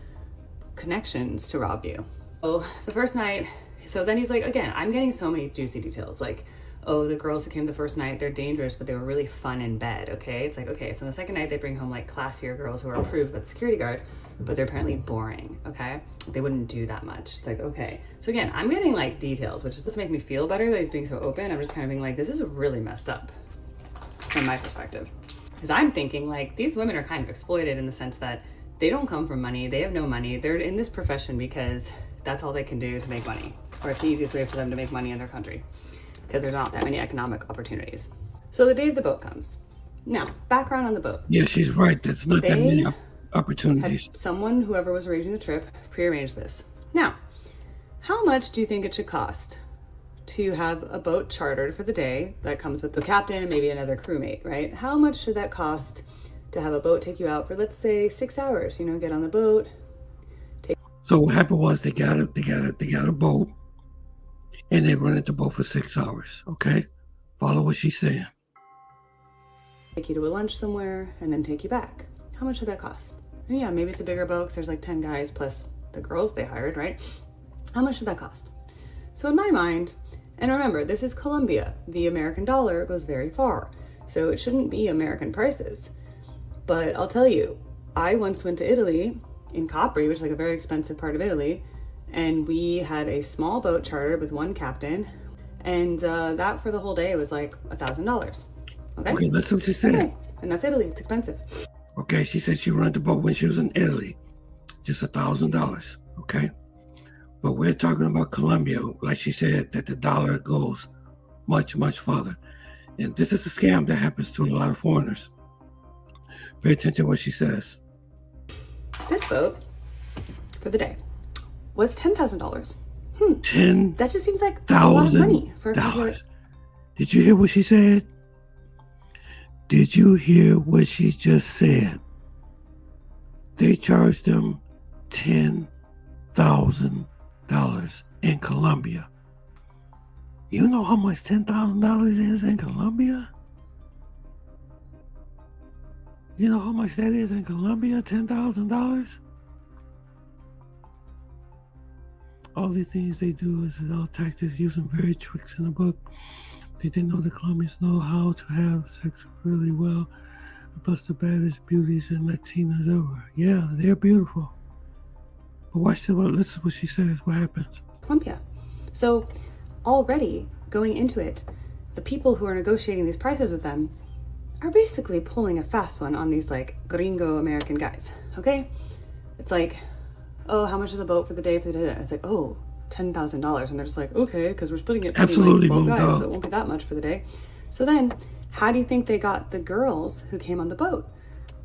Speaker 10: connections to rob you. Oh, the first night. So then he's like, again, I'm getting so many juicy details, like, oh, the girls who came the first night, they're dangerous, but they were really fun in bed, okay? It's like, okay, so the second night they bring home like classier girls who are approved by the security guard, but they're apparently boring, okay? They wouldn't do that much. It's like, okay. So again, I'm getting like details, which is just make me feel better that he's being so open. I'm just kind of being like, this is really messed up from my perspective. Because I'm thinking like, these women are kind of exploited in the sense that they don't come from money, they have no money, they're in this profession because that's all they can do to make money, or it's the easiest way for them to make money in their country, because there's not that many economic opportunities. So the day the boat comes. Now, background on the boat.
Speaker 1: Yeah, she's right. That's not that many opportunities.
Speaker 10: Someone, whoever was arranging the trip, prearranged this. Now, how much do you think it should cost to have a boat chartered for the day that comes with the captain and maybe another crewmate, right? How much should that cost to have a boat take you out for, let's say, 6 hours? You know, get on the boat.
Speaker 1: So what happened was they got a boat. And they rented the boat for 6 hours, okay? Follow what she's saying.
Speaker 10: Take you to a lunch somewhere and then take you back. How much would that cost? And yeah, maybe it's a bigger boat because there's like 10 guys plus the girls they hired, right? How much should that cost? So in my mind, and remember, this is Colombia. The American dollar goes very far. So it shouldn't be American prices. But I'll tell you, I once went to Italy in Capri, which is like a very expensive part of Italy. And we had a small boat chartered with one captain, and that for the whole day was like $1,000. Okay,
Speaker 1: that's what she said. Okay.
Speaker 10: And that's Italy. It's expensive.
Speaker 1: Okay, she said she rented the boat when she was in Italy, just $1,000. Okay, but we're talking about Colombia, like she said, that the dollar goes much, much farther. And this is a scam that happens to a lot of foreigners. Pay attention to what she says.
Speaker 10: This boat for the day was $10,000. That just seems like a lot of money for $10,000.
Speaker 1: Did you hear what she said? Did you hear what she just said? They charged them $10,000 in Colombia. You know how much $10,000 is in Colombia? You know how much that is in Colombia? $10,000? All these things they do is all tactics using very tricks in the book. They didn't know the Colombians know how to have sex really well. Plus the baddest beauties and Latinas ever. Yeah, they're beautiful. But watch this, listen to what she says. What happens?
Speaker 10: Colombia. So already going into it, the people who are negotiating these prices with them are basically pulling a fast one on these like gringo American guys, okay? It's like, oh, how much is a boat for the day for the day? It's like, oh, $10,000. And they're just like, okay, because we're splitting it
Speaker 1: Absolutely,
Speaker 10: like 12 guys,
Speaker 1: dog.
Speaker 10: so it won't be that much for the day. So then, how do you think they got the girls who came on the boat?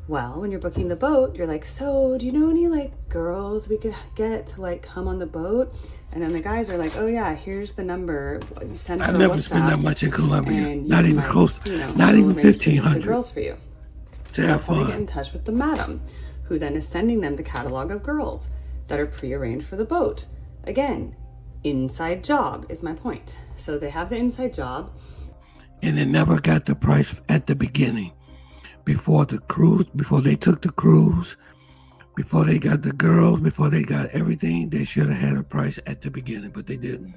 Speaker 10: Well, when you're booking the boat, you're like, so do you know any like girls we could get to like come on the boat? And then the guys are like, oh yeah, here's the number. You send
Speaker 1: I've
Speaker 10: her
Speaker 1: never
Speaker 10: WhatsApp,
Speaker 1: spent that much in Colombia.
Speaker 10: and you
Speaker 1: Not
Speaker 10: can,
Speaker 1: even
Speaker 10: like,
Speaker 1: close.
Speaker 10: you know,
Speaker 1: Not
Speaker 10: she'll
Speaker 1: even
Speaker 10: arrange the
Speaker 1: 1,500.
Speaker 10: girls for you.
Speaker 1: To have
Speaker 10: That's how they get
Speaker 1: fun.
Speaker 10: in touch with the madam, who then is sending them the catalog of girls that are pre-arranged for the boat. Again, inside job is my point. So they have the inside job.
Speaker 1: And they never got the price at the beginning. Before the cruise, before they took the cruise, before they got the girls, before they got everything, they should have had a price at the beginning, but they didn't.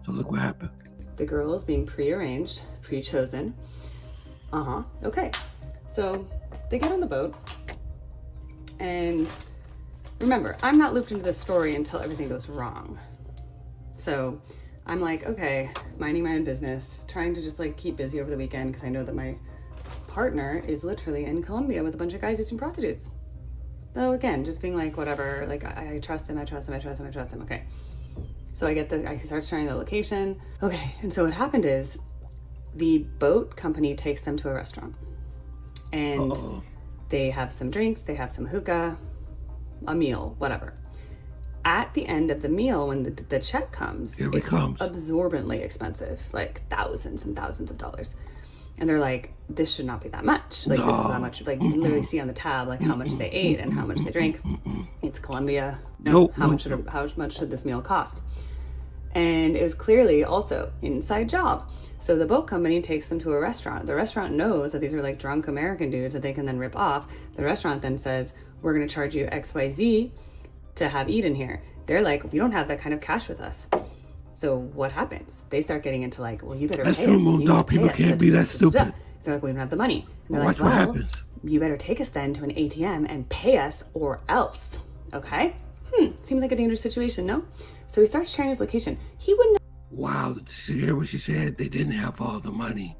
Speaker 1: So look what happened.
Speaker 10: The girls being pre-arranged, pre-chosen. Okay. So they get on the boat, and remember, I'm not looped into this story until everything goes wrong. So I'm like, okay, minding my own business, trying to just like keep busy over the weekend because I know that my partner is literally in Colombia with a bunch of guys using prostitutes. So again, just being like, whatever, like I trust him, I trust him, I trust him, I trust him. Okay. So I start sharing the location. Okay. And so what happened is the boat company takes them to a restaurant, and they have some drinks, they have some hookah, a meal, whatever. At the end of the meal, when the check comes, it's absorbently expensive, like thousands and thousands of dollars. And they're like, this should not be that much. Like, this is how much, like, you can literally see on the tab, like, how much they ate and how much they drank. It's Colombia. How much should this meal cost? And it was clearly also inside job. So the boat company takes them to a restaurant. The restaurant knows that these are like drunk American dudes that they can then rip off. The restaurant then says, we're going to charge you XYZ to have eat in here. They're like, we don't have that kind of cash with us. So what happens? They start getting into like, well, you better pay us.
Speaker 1: That's true, Moondog. People can't be that stupid.
Speaker 10: They're like, we don't have the money. And they're
Speaker 1: Watch
Speaker 10: like,
Speaker 1: what
Speaker 10: well,
Speaker 1: happens.
Speaker 10: You better take us then to an ATM and pay us or else. Okay? Seems like a dangerous situation, no? So he starts sharing his location. He wouldn't.
Speaker 1: Wow, did you hear what she said? They didn't have all the money.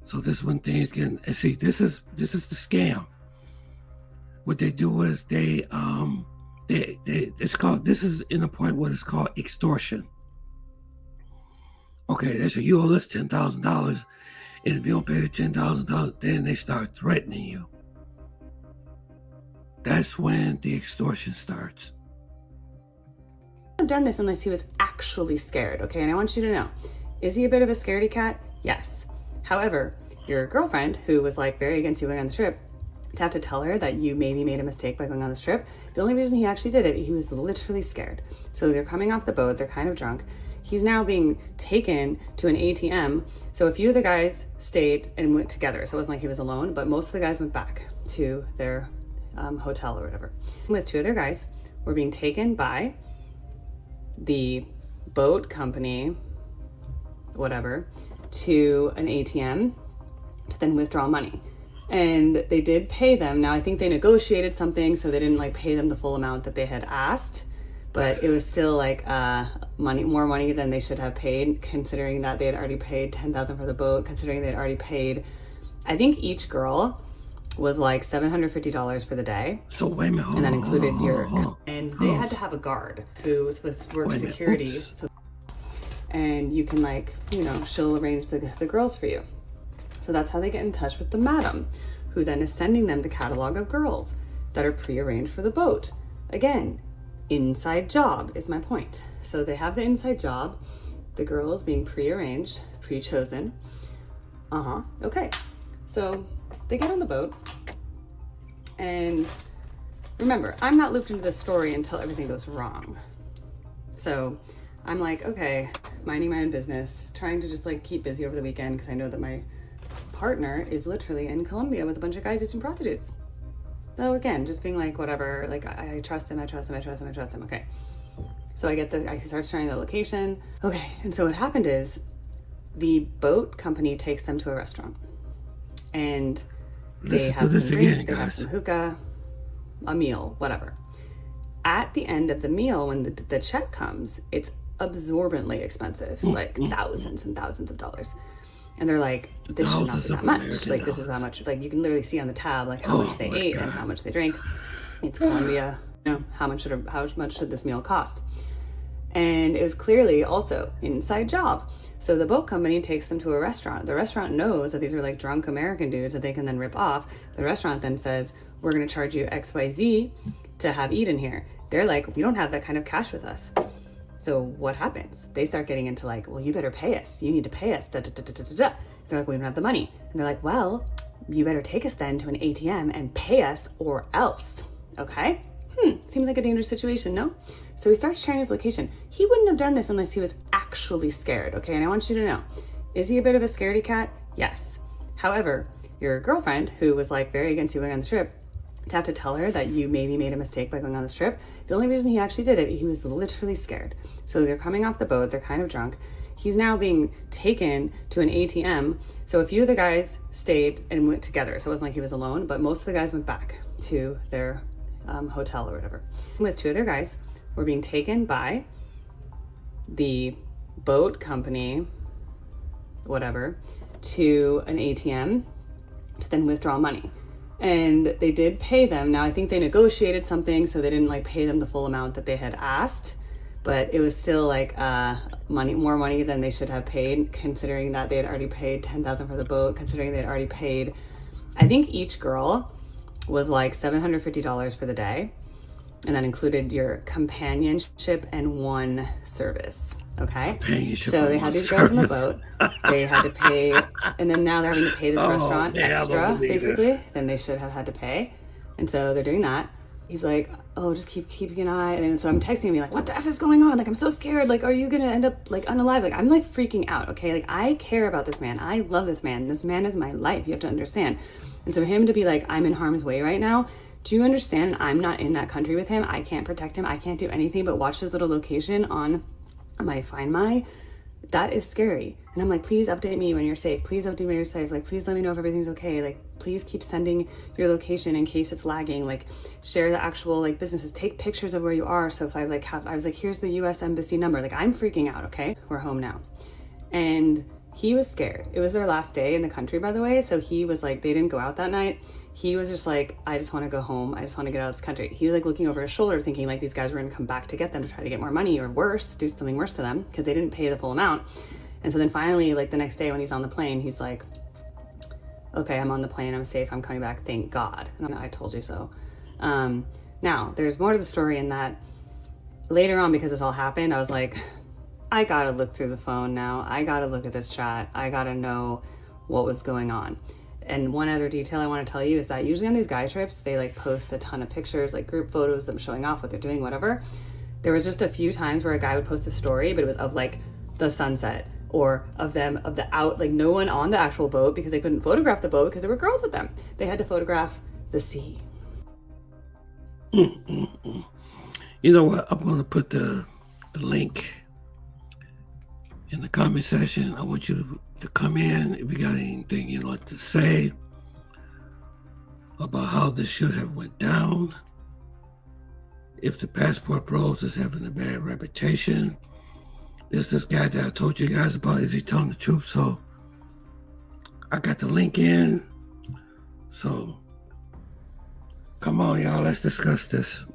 Speaker 1: So this is when things get, and see, this is the scam. What they do is it's called, this is in a point what it's called extortion. Okay, they say, you owe us $10,000, and if you don't pay the $10,000, then they start threatening you. That's when the extortion starts.
Speaker 10: Have done this unless he was actually scared, okay? And I want you to know, is he a bit of a scaredy cat? Yes. However, your girlfriend, who was like very against you going on the trip, to have to tell her that you maybe made a mistake by going on this trip, the only reason he actually did it, he was literally scared. So they're coming off the boat, they're kind of drunk. He's now being taken to an ATM. So a few of the guys stayed and went together. So it wasn't like he was alone, but most of the guys went back to their hotel or whatever. With two other guys were being taken by the boat company, whatever, to an ATM to then withdraw money. And they did pay them. Now I think they negotiated something, so they didn't like pay them the full amount that they had asked, but it was still like more money than they should have paid, considering that they had already paid $10,000 for the boat, considering they had already paid, I think each girl was like $750 for the day.
Speaker 1: So wait a minute,
Speaker 10: and that included and they had to have a guard who was work security. So, and you can like, you know, she'll arrange the girls for you. So that's how they get in touch with the madam, who then is sending them the catalog of girls that are pre-arranged for the boat. Again, inside job is my point. So they have the inside job, the girls being pre-arranged, pre-chosen. Okay. So they get on the boat, and remember, I'm not looped into this story until everything goes wrong. So I'm like, okay, minding my own business, trying to just like keep busy over the weekend because I know that my partner is literally in Colombia with a bunch of guys using prostitutes. So again, just being like, whatever, like I trust him, I trust him, I trust him, I trust him. Okay. So I start sharing the location. Okay. And so what happened is the boat company takes them to a restaurant, and they have some drinks, they have some hookah, a meal, whatever. At the end of the meal, when the check comes, it's absorbently expensive, like thousands and thousands of dollars. And they're like, this should not be
Speaker 1: Thousands
Speaker 10: that
Speaker 1: of
Speaker 10: much.
Speaker 1: American
Speaker 10: Like, this is how much, like, you can literally see on the tab, like, how much they ate and how much they drank. It's Colombia. You know, how much should this meal cost? And it was clearly also inside job. So the boat company takes them to a restaurant. The restaurant knows that these are like drunk American dudes that they can then rip off. The restaurant then says, we're going to charge you XYZ to have eaten here. They're like, we don't have that kind of cash with us. So what happens? They start getting into like, well, you better pay us. You need to pay us. Da, da, da, da, da, da. They're like, we don't have the money. And they're like, well, you better take us then to an ATM and pay us or else. Okay? Seems like a dangerous situation, no? So he starts sharing his location. He wouldn't have done this unless he was actually scared, okay? And I want you to know, is he a bit of a scaredy cat? Yes. However, your girlfriend, who was like very against you going on the trip, to have to tell her that you maybe made a mistake by going on this trip, the only reason he actually did it, he was literally scared. So they're coming off the boat, they're kind of drunk. He's now being taken to an ATM. So a few of the guys stayed and went together. So it wasn't like he was alone, but most of the guys went back to their hotel or whatever. With two other guys were being taken by the boat company, whatever, to an ATM to then withdraw money. And they did pay them. Now I think they negotiated something, so they didn't like pay them the full amount that they had asked, but it was still like more money than they should have paid, considering that they had already paid $10,000 for the boat, considering they had already paid, I think each girl was like $750 for the day, and that included your companionship and one service. Okay, so they had these girls on the boat. They had to pay, and then now they're having to pay this restaurant extra, basically, than they should have had to pay. And so they're doing that. He's like, oh, just keep keeping an eye. And then, so I'm texting him, like, what the F is going on? Like, I'm so scared. Like, are you gonna end up like unalive? Like, I'm like freaking out. Okay, like I care about this man. I love this man. This man is my life. You have to understand. And so for him to be like, I'm in harm's way right now. Do you understand? I'm not in that country with him. I can't protect him. I can't do anything but watch his little location on my Find My. That is scary. And I'm like, please update me when you're safe. Please update me when you're safe. Like, please let me know if everything's okay. Like, please keep sending your location in case it's lagging. Like, share the actual like businesses. Take pictures of where you are. So if I like I was like, here's the US Embassy number. Like, I'm freaking out. Okay, we're home now. And he was scared. It was their last day in the country, by the way. So he was like, they didn't go out that night. He was just like, I just want to go home. I just want to get out of this country. He was like looking over his shoulder thinking like these guys were going to come back to get them to try to get more money or worse, do something worse to them because they didn't pay the full amount. And so then finally, like the next day when he's on the plane, he's like, okay, I'm on the plane. I'm safe. I'm coming back. Thank God. And I told you so. Now, there's more to the story in that later on, because this all happened, I was like, I got to look through the phone now. I got to look at this chat. I got to know what was going on. And one other detail I want to tell you is that usually on these guy trips, they like post a ton of pictures, like group photos, them showing off what they're doing, whatever. There was just a few times where a guy would post a story, but it was of like the sunset or of them, of the out, like no one on the actual boat because they couldn't photograph the boat because there were girls with them. They had to photograph the sea.
Speaker 1: You know what? I'm going to put the link in the comment section. I want you to come in if you got anything you'd like to say about how this should have went down, if the passport bros is having a bad reputation. There's this guy that I told you guys about. Is he telling the truth? So I got the link in. So come on, y'all, let's discuss this.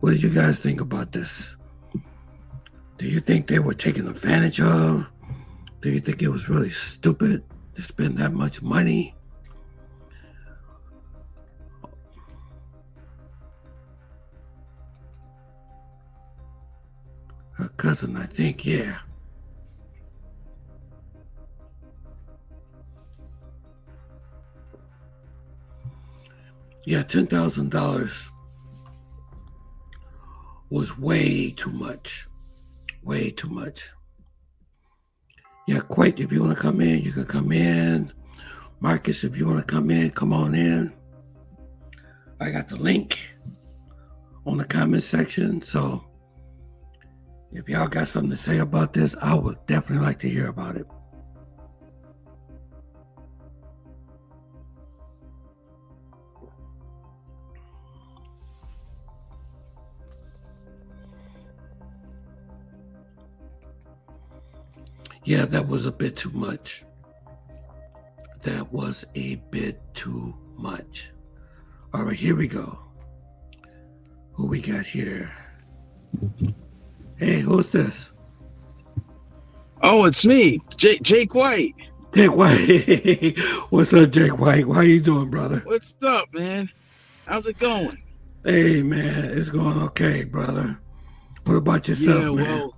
Speaker 1: What did you guys think about this? Do you think they were taken advantage of? Do you think it was really stupid to spend that much money? Her cousin, I think, yeah. Yeah, $10,000 was way too much. Way too much. Yeah, Quake, if you want to come in, you can come in. Marcus, if you want to come in, come on in. I got the link on the comment section. So if y'all got something to say about this, I would definitely like to hear about it. Yeah, that was a bit too much. that was a bit too much. All right, here we go. Who we got here? Hey, who's this?
Speaker 11: Oh, it's me, Jake White.
Speaker 1: Jake White. What's up, Jake White? How you doing, brother?
Speaker 11: What's up, man? How's it going?
Speaker 1: Hey, man, it's going okay, brother. What about yourself, man?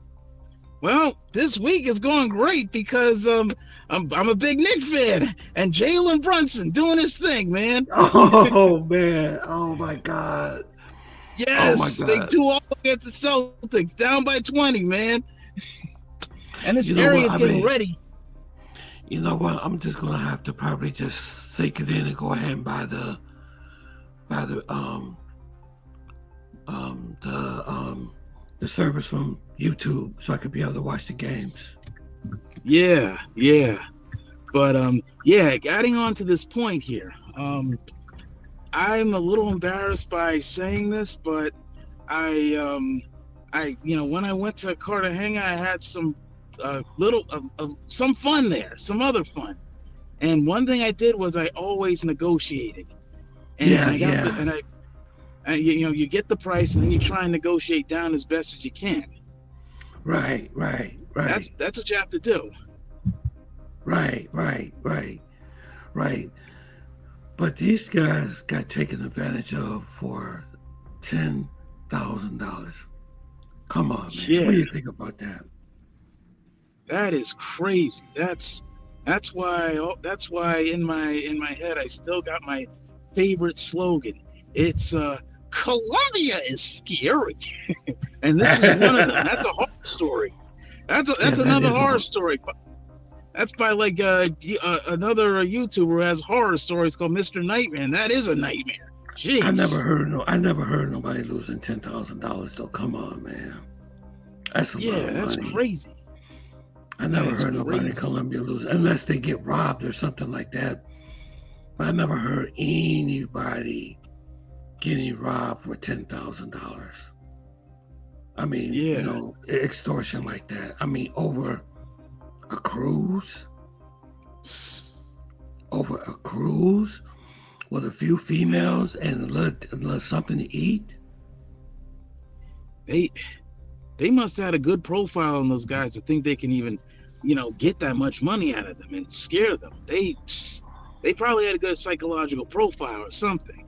Speaker 11: Well, this week is going great because I'm a big Knicks fan, and Jalen Brunson doing his thing, man.
Speaker 1: Oh man! Oh my God!
Speaker 11: Yes,
Speaker 1: oh my God.
Speaker 11: they 2-0 against the Celtics, down by 20, man. And this area is getting ready.
Speaker 1: You know what? I'm just gonna have to probably just sink it in and go ahead and buy the service from YouTube so I could be able to watch the games.
Speaker 11: Yeah. But getting on to this point here. I'm a little embarrassed by saying this, but I when I went to Cartagena, I had some some fun there, some other fun. And one thing I did was I always negotiated. And you get the price and then you try and negotiate down as best as you can.
Speaker 1: Right.
Speaker 11: That's what you have to do.
Speaker 1: Right. But these guys got taken advantage of for $10,000. Come on, man.
Speaker 11: Yeah.
Speaker 1: What do you think about that?
Speaker 11: That is crazy. That's why in my head I still got my favorite slogan. It's Colombia is scary. And this is one of them. That's a horror story. That's another horror story. That's by like another YouTuber who has horror stories called Mr. Nightmare. And that is a nightmare. Jeez.
Speaker 1: I never heard nobody losing $10,000 though. Come on, man. That's a lot of money.
Speaker 11: That's crazy.
Speaker 1: I never heard nobody in Colombia lose unless they get robbed or something like that. But I never heard anybody getting robbed for $10,000. I mean, extortion like that. I mean, over a cruise with a few females and a little something to eat.
Speaker 11: They must have had a good profile on those guys to think they can even, get that much money out of them and scare them. They probably had a good psychological profile or something.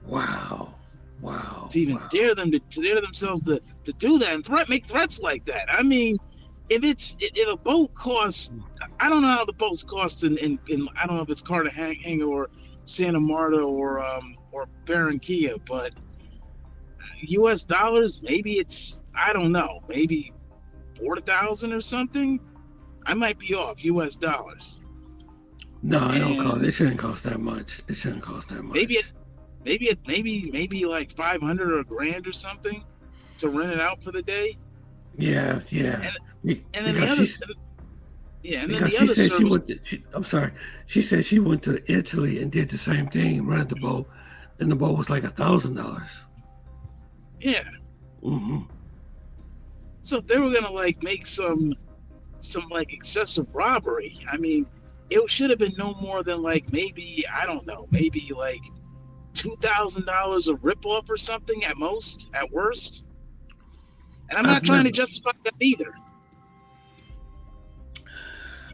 Speaker 1: Wow.
Speaker 11: To even dare themselves to do that and make threats like that. I mean, if a boat costs, I don't know how the boats cost in I don't know if it's Cartagena or Santa Marta or Barranquilla, but US dollars, maybe it's, I don't know, maybe 4,000 or something. I might be off. US dollars.
Speaker 1: No, it shouldn't cost that much.
Speaker 11: Maybe like 500 or $1,000 or something to rent it out for the day.
Speaker 1: Yeah.
Speaker 11: And then
Speaker 1: She said she went to Italy and did the same thing, rented the boat, and the boat was like $1,000.
Speaker 11: Yeah.
Speaker 1: Mm-hmm.
Speaker 11: So if they were gonna like make some like excessive robbery, I mean, it should have been no more than like maybe like $2,000 a ripoff or something at most, at worst. And I'm not trying to justify that either.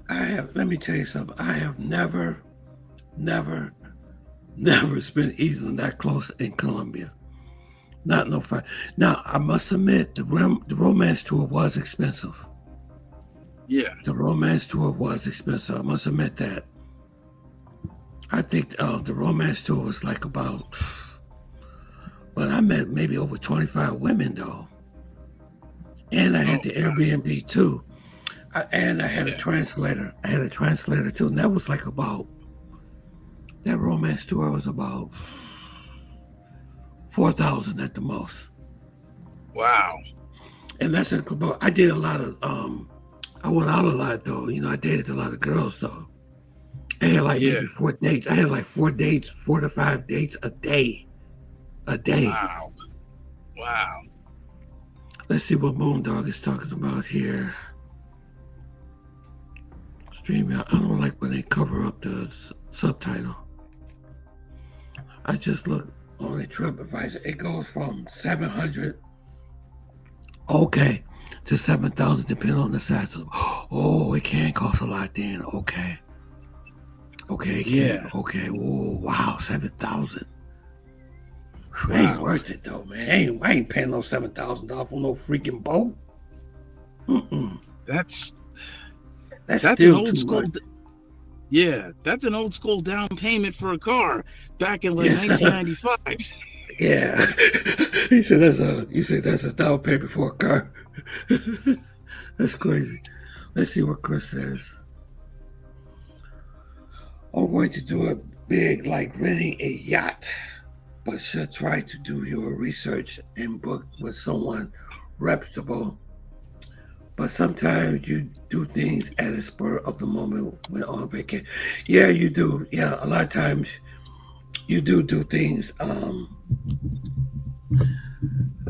Speaker 1: Let me tell you something. I have never spent even that close in Colombia. Not no fun. Now, I must admit, the romance tour was expensive.
Speaker 11: Yeah.
Speaker 1: The romance tour was expensive. I must admit that. I think the romance tour was like about, but I met maybe over 25 women though. And I had the Airbnb too. And I had a translator. I had a translator too. And that was like that romance tour was about 4,000 at the most.
Speaker 11: Wow.
Speaker 1: And that's I did a lot of, I went out a lot though. I dated a lot of girls though. I had like maybe 4 dates. I had like 4 to 5 dates a day.
Speaker 11: Wow.
Speaker 1: Let's see what Moondog is talking about here. streaming, I don't like when they cover up the subtitle. I just look on the TripAdvisor. It goes from 700, okay, to 7,000, depending on the size. Oh, it can cost a lot then. Okay. Okay, it can.
Speaker 11: Yeah.
Speaker 1: Okay. Oh, wow, 7,000. Ain't worth it though, man. I ain't paying no $7,000 for no freaking boat.
Speaker 11: That's
Speaker 1: still
Speaker 11: an old
Speaker 1: too
Speaker 11: school.
Speaker 1: much.
Speaker 11: Yeah, that's an old school down payment for a car back in like 1995.
Speaker 1: Yeah. You said that's a down payment for a car. That's crazy. Let's see what Chris says. I'm going to do it big like renting a yacht, but should try to do your research and book with someone reputable. But sometimes you do things at a spur of the moment when on vacation. Yeah, you do. Yeah, a lot of times you do things.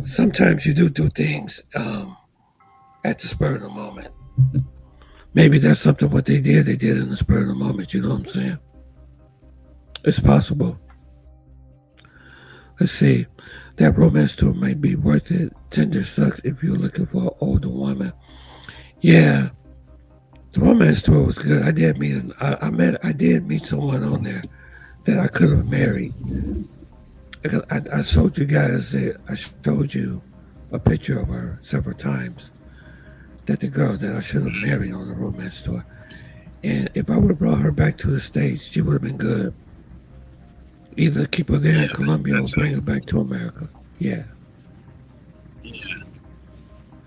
Speaker 1: Sometimes you do things at the spur of the moment. Maybe that's something what they did. They did in the spur of the moment. You know what I'm saying? It's possible. Let's see. That romance tour might be worth it. Tinder sucks if you're looking for an older woman. Yeah, the romance tour was good. I did meet someone on there that I could have married. Because I showed you guys I showed you a picture of her several times. That the girl that I should have married on the romance tour. And if I would have brought her back to the States, she would have been good. Either keep her there in Colombia or bring her back to America. Yeah.
Speaker 11: Yeah.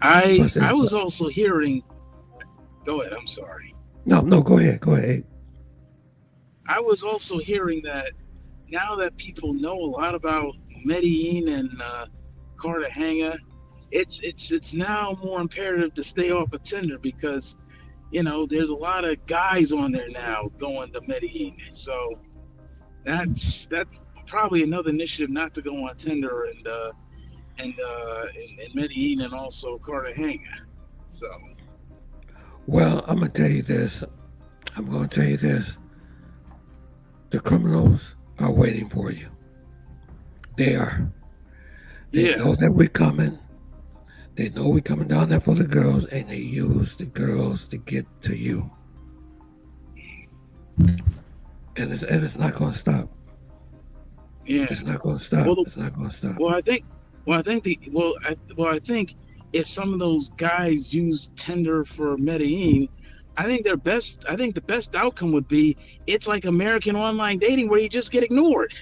Speaker 11: I was also hearing. Go ahead. I'm sorry.
Speaker 1: No, go ahead. Go ahead.
Speaker 11: I was also hearing that now that people know a lot about Medellin and Cartagena, it's now more imperative to stay off of Tinder because, there's a lot of guys on there now going to Medellin. So that's probably another initiative not to go on Tinder and Medellin and also Cartagena. So.
Speaker 1: Well, I'm going to tell you this. The criminals are waiting for you. They are. They know that we're coming. They know we're coming down there for the girls, and they use the girls to get to you. And it's not going to stop.
Speaker 11: Yeah,
Speaker 1: it's not going to stop.
Speaker 11: Well,
Speaker 1: it's not going to stop.
Speaker 11: I think if some of those guys use Tinder for Medellin, I think the best outcome would be it's like American online dating where you just get ignored.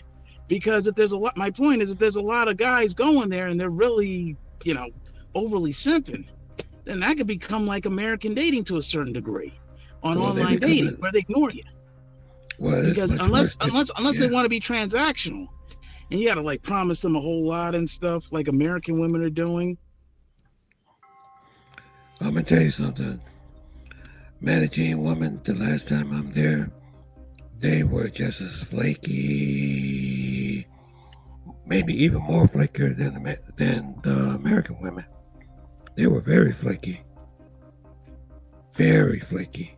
Speaker 11: Because my point is if there's a lot of guys going there and they're really, overly simping, then that could become like American dating to a certain degree on online dating where they ignore you.
Speaker 1: Well,
Speaker 11: because unless they want to be transactional, and you got to like promise them a whole lot and stuff like American women are doing.
Speaker 1: I'm gonna tell you something. Medellin women, the last time I'm there, they were just as flaky, maybe even more flakier than the American women. They were very flaky. Very flaky.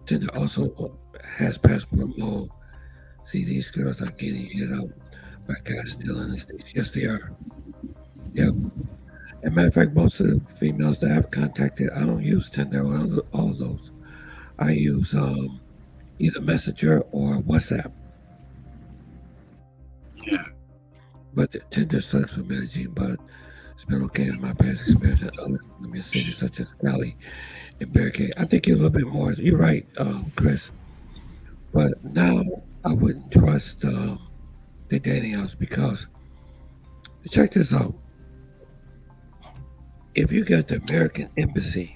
Speaker 1: Tinder also has passport mode. See, these girls are getting hit up by guys still in the States. Yes, they are. Yep. As a matter of fact, most of the females that I've contacted, I don't use Tinder or all of those. I use either Messenger or WhatsApp.
Speaker 11: Yeah.
Speaker 1: But Tinder sucks for Medellin, but it's been okay in my past experience in other cities such as Cali and Barricade. I think you're a little bit more. You're right, Chris. But now I wouldn't trust the dating apps because check this out. If you got the American Embassy,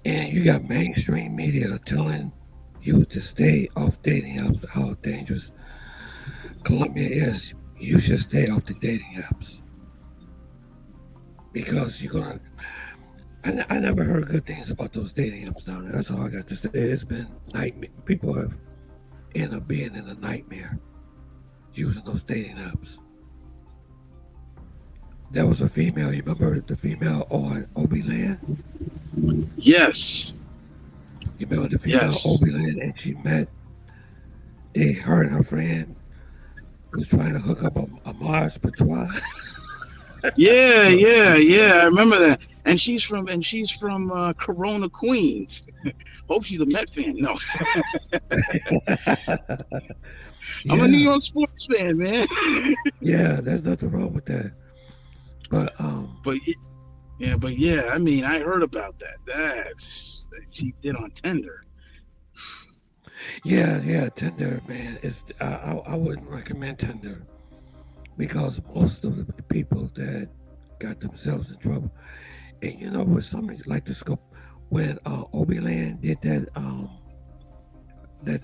Speaker 1: and you got mainstream media telling you to stay off dating apps, how dangerous Colombia is, you should stay off the dating apps. Because you're going to... I never heard good things about those dating apps down there. That's all I got to say. It's been nightmare. People have ended up being in a nightmare using those dating apps. There was a female. You remember the female on Obi-Land?
Speaker 11: Yes.
Speaker 1: You remember the female Obi-Land, and she met. Her and her friend was trying to hook up a Mars Patrol.
Speaker 11: Yeah. I remember that. And she's from Corona, Queens. Hope she's a Met fan. No. I'm a New York sports fan, man.
Speaker 1: Yeah, there's nothing wrong with that. But
Speaker 11: I mean, I heard about that. That she did on Tinder.
Speaker 1: Yeah, Tinder, man. I wouldn't recommend Tinder because most of the people that got themselves in trouble, and you know, with somebody like the scope when Obi-Land did that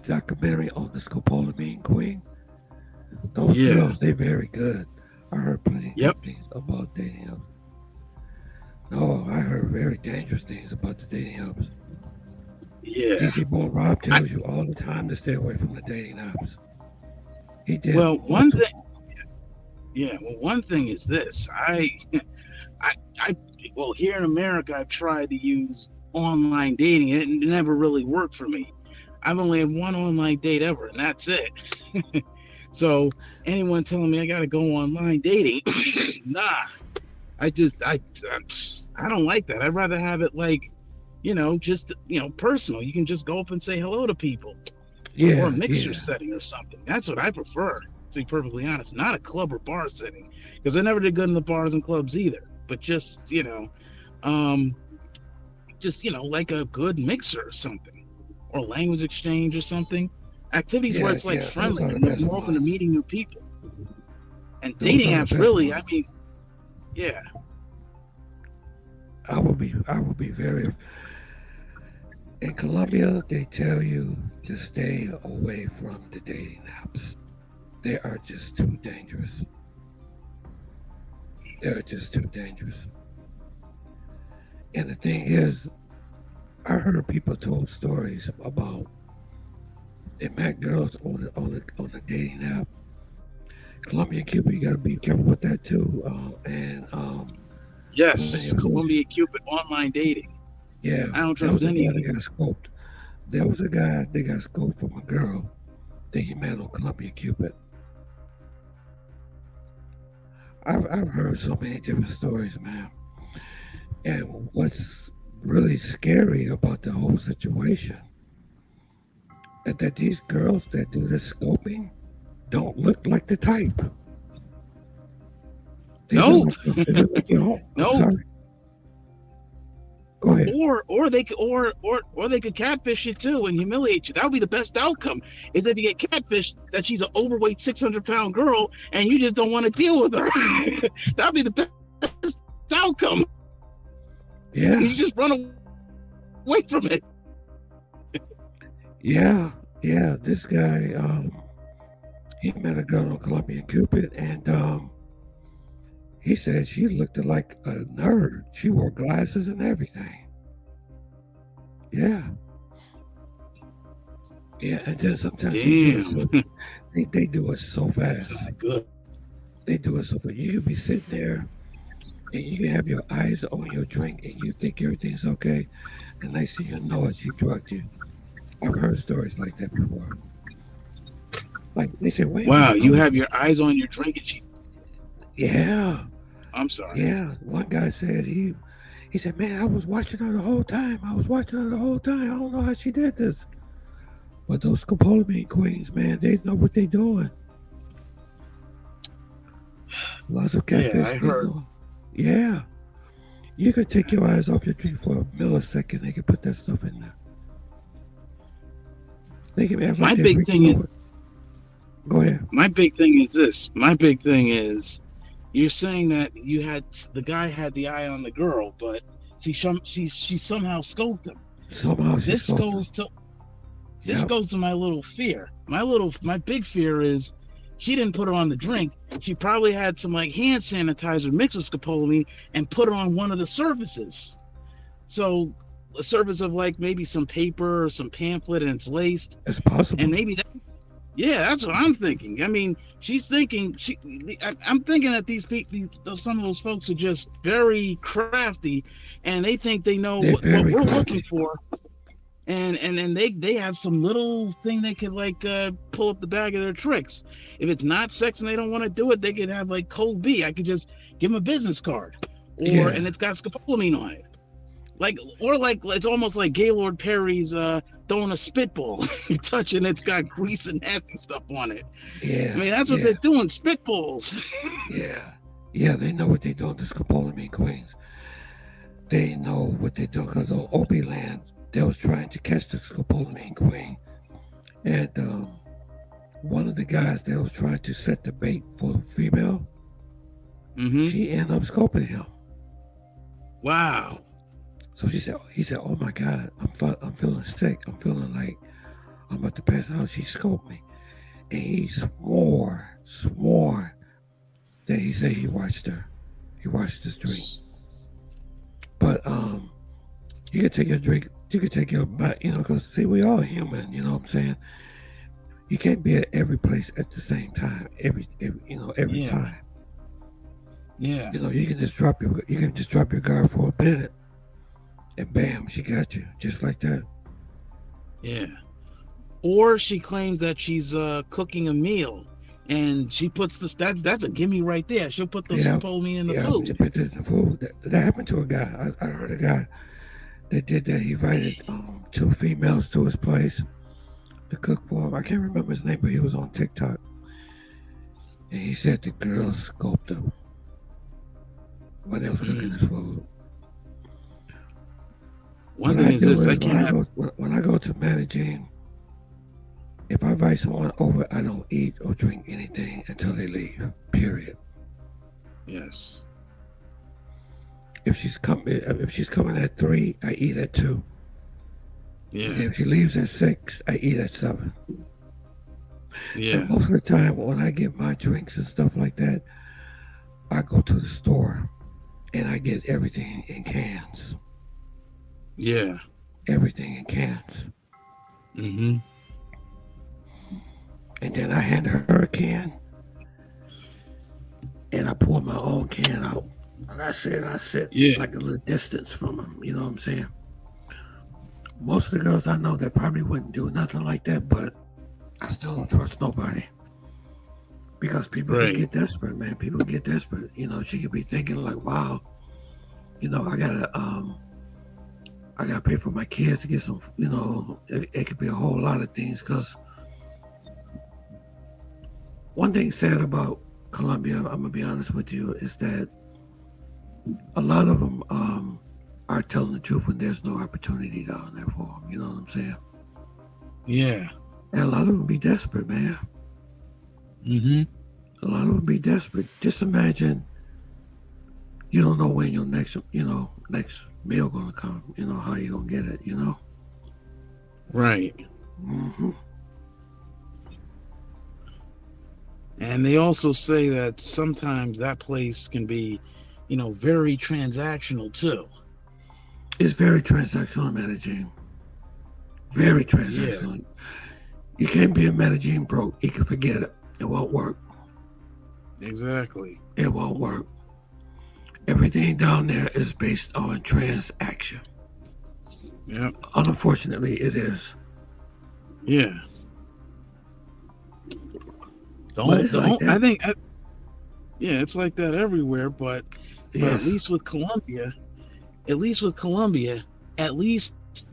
Speaker 1: documentary on the scopolamine queen, those girls, they're very good. I heard plenty of things about dating apps. No, I heard very dangerous things about the dating apps.
Speaker 11: Yeah.
Speaker 1: DC Boy Rob tells you all the time to stay away from the dating apps. He did.
Speaker 11: Well, one thing is this. Well, here in America, I've tried to use online dating. It never really worked for me. I've only had one online date ever, and that's it. So anyone telling me I got to go online dating, nah. I don't like that. I'd rather have it like, just personal. You can just go up and say hello to people, or a mixer setting or something. That's what I prefer, to be perfectly honest. Not a club or bar setting, because I never did good in the bars and clubs either. But just like a good mixer or something, or language exchange or something. Activities where it's like friendly and they're more open to meeting new people. And dating apps, really, I mean, yeah.
Speaker 1: I will be very. In Colombia, they tell you to stay away from the dating apps. They are just too dangerous. They're just too dangerous. And the thing is, I heard people told stories about they met girls on the dating app. Colombian Cupid, you gotta be careful with that too.
Speaker 11: Yes, Colombian Cupid online dating.
Speaker 1: Yeah,
Speaker 11: I don't trust anything.
Speaker 1: That got scoped. There was a guy that got scoped from a girl that he met on Colombian Cupid. I've heard so many different stories, man. And what's really scary about the whole situation is that these girls that do this scoping don't look like the type. They
Speaker 11: no.
Speaker 1: No. Sorry. Go ahead.
Speaker 11: Or they could catfish you too and humiliate you. That would be the best outcome. Is if you get catfished that she's an overweight 600-pound girl and you just don't want to deal with her. That'd be the best outcome.
Speaker 1: Yeah.
Speaker 11: You just run away from it.
Speaker 1: Yeah. This guy, he met a girl on Colombian Cupid, and he said she looked like a nerd. She wore glasses and everything. Yeah, and then sometimes they do it so fast.
Speaker 11: That's not good.
Speaker 1: They do it so fast. You be sitting there, and you can have your eyes on your drink, and you think everything's okay, and next thing you know it, she drugged you. I've heard stories like that before. Like they said, wait.
Speaker 11: Wow, you have your eyes on your drink and she.
Speaker 1: Yeah.
Speaker 11: I'm sorry.
Speaker 1: Yeah. One guy said he said, man, I was watching her the whole time. I don't know how she did this. But those scopolamine queens, man, they know what they're doing. Lots of catfish.
Speaker 11: Yeah, I heard.
Speaker 1: Yeah. You could take your eyes off your drink for a millisecond. They can put that stuff in there. They can have like
Speaker 11: my big thing is.
Speaker 1: Go ahead.
Speaker 11: My big thing is this. My big thing is, you're saying that the guy had the eye on the girl, but she somehow scoped him. This goes to my little fear. My big fear is she didn't put it on the drink. She probably had some like hand sanitizer mixed with scopolamine and put it on one of the surfaces. So a surface of like maybe some paper or some pamphlet and it's laced.
Speaker 1: It's possible.
Speaker 11: And maybe that. Yeah, that's what I'm thinking. I mean, she's thinking. I'm thinking that these people, some of those folks, are just very crafty, and they think they know what we're looking for. And then they have some little thing they could like pull up the bag of their tricks. If it's not sex and they don't want to do it, they could have like cold B. I could just give them a business card, and it's got scopolamine on it. Like it's almost like Gaylord Perry's throwing a spitball. You touch it, and it's got grease and nasty stuff on it.
Speaker 1: Yeah.
Speaker 11: I mean, that's what they're doing, spitballs.
Speaker 1: Yeah, they know what they're doing, the scopolamine queens. They know what they're doing, because on Opie Land, they was trying to catch the scopolamine queen. And one of the guys that was trying to set the bait for the female, she ended up scoping him.
Speaker 11: Wow.
Speaker 1: So he said, "Oh my God, I'm feeling sick. I'm feeling like I'm about to pass out." She scoped me, and he swore that he said he watched her. He watched this drink. But you can take your drink. You can take your, because see, we all human. You know what I'm saying? You can't be at every place at the same time. Every time.
Speaker 11: Yeah.
Speaker 1: You can just drop your guard for a minute. And bam, she got you, just like that.
Speaker 11: Yeah. Or she claims that she's cooking a meal, and she puts that's a gimme right there. She'll put the scopolamine in the food.
Speaker 1: She put it in the food. That happened to a guy. I heard a guy that did that. He invited 2 females to his place to cook for him. I can't remember his name, but he was on TikTok. And he said the girls scoped him when they was cooking his food.
Speaker 11: One thing is this:
Speaker 1: when I go to Medellin, if I invite someone over, I don't eat or drink anything until they leave. Period.
Speaker 11: Yes.
Speaker 1: If she's coming at 3, I eat at 2.
Speaker 11: Yeah.
Speaker 1: And if she leaves at 6, I eat at 7.
Speaker 11: Yeah.
Speaker 1: And most of the time, when I get my drinks and stuff like that, I go to the store and I get everything in cans.
Speaker 11: Yeah.
Speaker 1: Everything in cans.
Speaker 11: Mm-hmm.
Speaker 1: And then I hand her a can, and I pour my own can out. And I sit like a little distance from them. You know what I'm saying? Most of the girls I know that probably wouldn't do nothing like that, but I still don't trust nobody. Because people can get desperate, man. People get desperate. She could be thinking like, wow, I gotta pay for my kids to get some, it could be a whole lot of things. Because one thing sad about Colombia, I'm gonna be honest with you, is that a lot of them are telling the truth when there's no opportunity down there for them. You know what I'm saying?
Speaker 11: Yeah.
Speaker 1: And a lot of them be desperate, man.
Speaker 11: Mm-hmm.
Speaker 1: A lot of them be desperate. Just imagine, you don't know when your next meal gonna come. How you gonna get it?
Speaker 11: Right.
Speaker 1: Mm-hmm.
Speaker 11: And they also say that sometimes that place can be, very transactional too.
Speaker 1: It's very transactional, Medellin. Very transactional. Yeah. You can't be in Medellin broke. You can forget it. It won't work.
Speaker 11: Exactly.
Speaker 1: It won't work. Everything down there is based on transaction.
Speaker 11: Yeah.
Speaker 1: Unfortunately, it is.
Speaker 11: Yeah.
Speaker 1: It's
Speaker 11: like that everywhere, but at least with Colombia, at least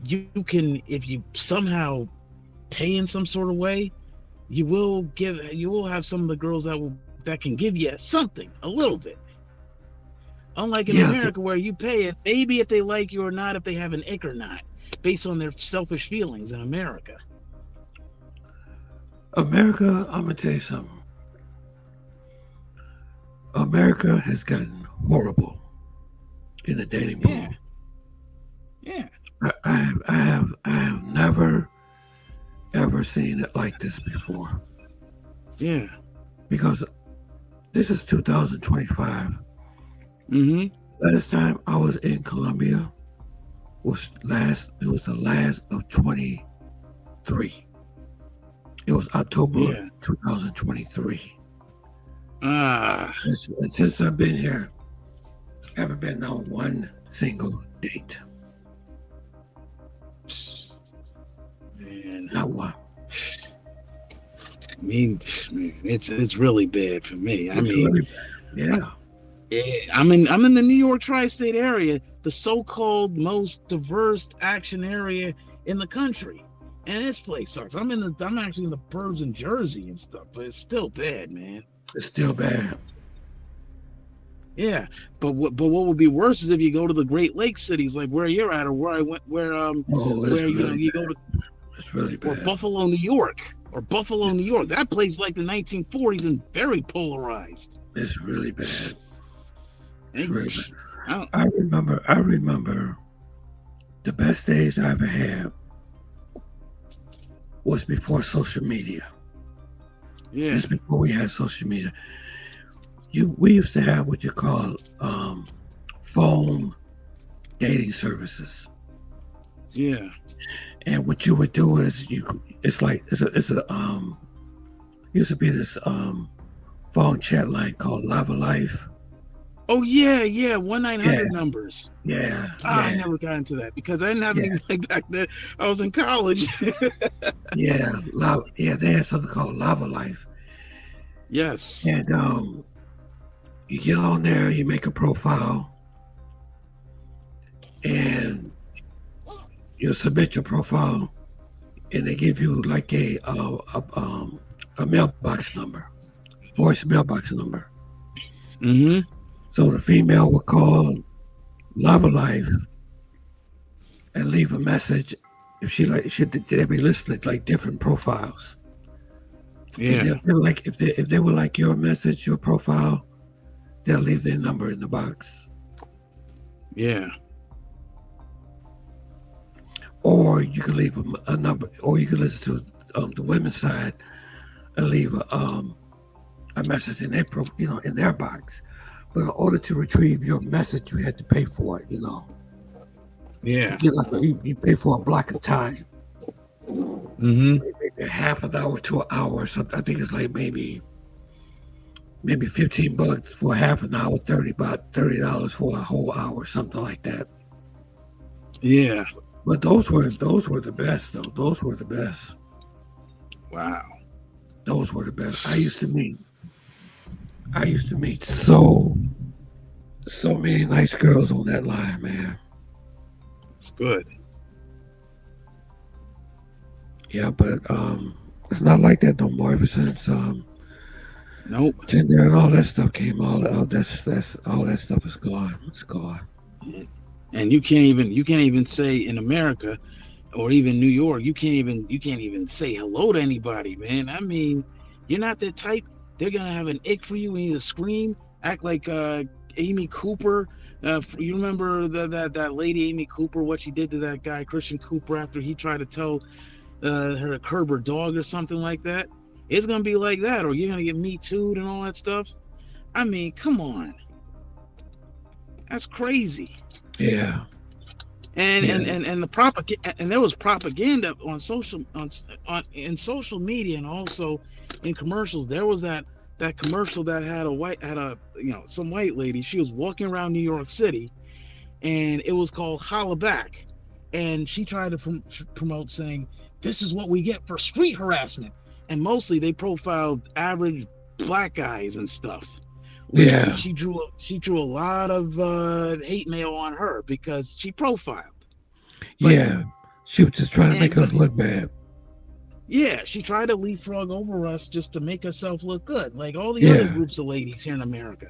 Speaker 11: you can, if you somehow pay in some sort of way, you will have some of the girls that can give you something, a little bit. Unlike in America, where you pay it, maybe if they like you or not, if they have an ick or not, based on their selfish feelings in America.
Speaker 1: America, I'm gonna tell you something. America has gotten horrible in the dating pool.
Speaker 11: Yeah.
Speaker 1: I have never ever seen it like this before.
Speaker 11: Yeah.
Speaker 1: Because this is 2025.
Speaker 11: Mm-hmm.
Speaker 1: Last time I was in Colombia was the last of 23. It was October
Speaker 11: Yeah.
Speaker 1: 2023.
Speaker 11: Ah,
Speaker 1: And since I've been here, I haven't been on one single date.
Speaker 11: man.
Speaker 1: Not one.
Speaker 11: I mean, man, it's really bad for me. I
Speaker 1: It's
Speaker 11: mean,
Speaker 1: really bad. Yeah.
Speaker 11: I'm in the New York tri-state area, the so-called most diverse action area in the country, and this place sucks. I'm actually in the burbs in Jersey and stuff, but it's still bad, man.
Speaker 1: It's still bad.
Speaker 11: Yeah, but what would be worse is if you go to the Great Lakes cities like where you're at, or where I went, where
Speaker 1: It's
Speaker 11: where
Speaker 1: really
Speaker 11: you
Speaker 1: bad.
Speaker 11: go to,
Speaker 1: It's really
Speaker 11: or
Speaker 1: bad.
Speaker 11: Buffalo, New York, That place like the 1940s and very polarized.
Speaker 1: It's really bad. It's
Speaker 11: And
Speaker 1: really bad.
Speaker 11: I
Speaker 1: I remember the best days I ever had was before social media.
Speaker 11: yeah,
Speaker 1: Just before we had social media. We used to have what you call phone dating services.
Speaker 11: yeah.
Speaker 1: And what you would do is it's a used to be this phone chat line called Lava Life.
Speaker 11: Oh yeah, 1-900
Speaker 1: Yeah.
Speaker 11: numbers.
Speaker 1: Yeah.
Speaker 11: I
Speaker 1: Yeah.
Speaker 11: never got into that because I didn't have
Speaker 1: Yeah.
Speaker 11: anything like back then. I was in college.
Speaker 1: Yeah. They had something called Lava Life.
Speaker 11: Yes.
Speaker 1: And you get on there, you make a profile, and you submit your profile, and they give you like a mailbox number, voice mailbox number.
Speaker 11: Mm-hmm.
Speaker 1: So the female would call Lava Life and leave a message. If they'd be listening to like different profiles.
Speaker 11: Yeah.
Speaker 1: If they would like your message, your profile, they'll leave their number in the box.
Speaker 11: Yeah.
Speaker 1: Or you can leave a number, or you can listen to the women's side and leave a message in their box. But in order to retrieve your message, you had to pay for it.
Speaker 11: Yeah.
Speaker 1: You pay for a block of time.
Speaker 11: Mm-hmm.
Speaker 1: Maybe a half an hour to an hour or something. I think it's like maybe $15 for half an hour, about $30 for a whole hour, something like that.
Speaker 11: Yeah.
Speaker 1: But those were the best though. Those were the best.
Speaker 11: Wow.
Speaker 1: Those were the best. I used to meet so many nice girls on that line, man.
Speaker 11: It's good.
Speaker 1: Yeah, but it's not like that no more. Ever since
Speaker 11: Nope.
Speaker 1: Tinder and all that stuff came, all that stuff is gone. It's gone.
Speaker 11: And you can't even say in America or even New York, you can't even say hello to anybody, man. I mean, you're not that type. They're gonna have an ick for you and either scream, act like Amy Cooper. You remember that lady Amy Cooper, what she did to that guy Christian Cooper after he tried to tell her to curb her dog or something like that? It's gonna be like that, or you're gonna get Me Too'd and all that stuff. I mean, come on, that's crazy.
Speaker 1: Yeah.
Speaker 11: And the propaganda, and there was propaganda on in social media and also in commercials. There was that commercial that had some white lady. She was walking around New York City, and it was called Holla Back, and she tried to promote saying, "This is what we get for street harassment," and mostly they profiled average black guys and stuff.
Speaker 1: Yeah.
Speaker 11: She drew a lot of hate mail on her because she profiled. But,
Speaker 1: yeah. She was just trying to make us look bad.
Speaker 11: Yeah, she tried to leapfrog over us just to make herself look good, like all the other groups of ladies here in America.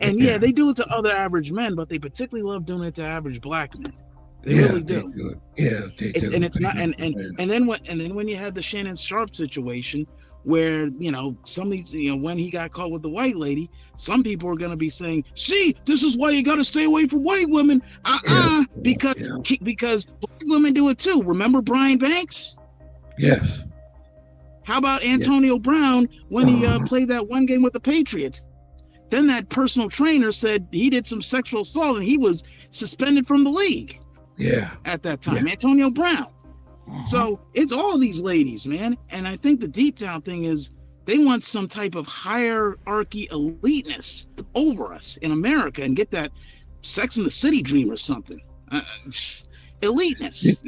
Speaker 11: And yeah, they do it to other average men, but they particularly love doing it to average black men. They really do.
Speaker 1: Yeah, they do.
Speaker 11: And it's not and then when you had the Shannon Sharp situation where when he got caught with the white lady, some people are going to be saying, "See, this is why you got to stay away from white women." Because black women do it too. Remember Brian Banks?
Speaker 1: Yes.
Speaker 11: How about Antonio Brown when he played that one game with the Patriots? Then that personal trainer said he did some sexual assault and he was suspended from the league.
Speaker 1: Yeah.
Speaker 11: At that time, Antonio Brown. So it's all these ladies, man. And I think the deep down thing is they want some type of hierarchy eliteness over us in America and get that Sex in the City dream or something. Eliteness.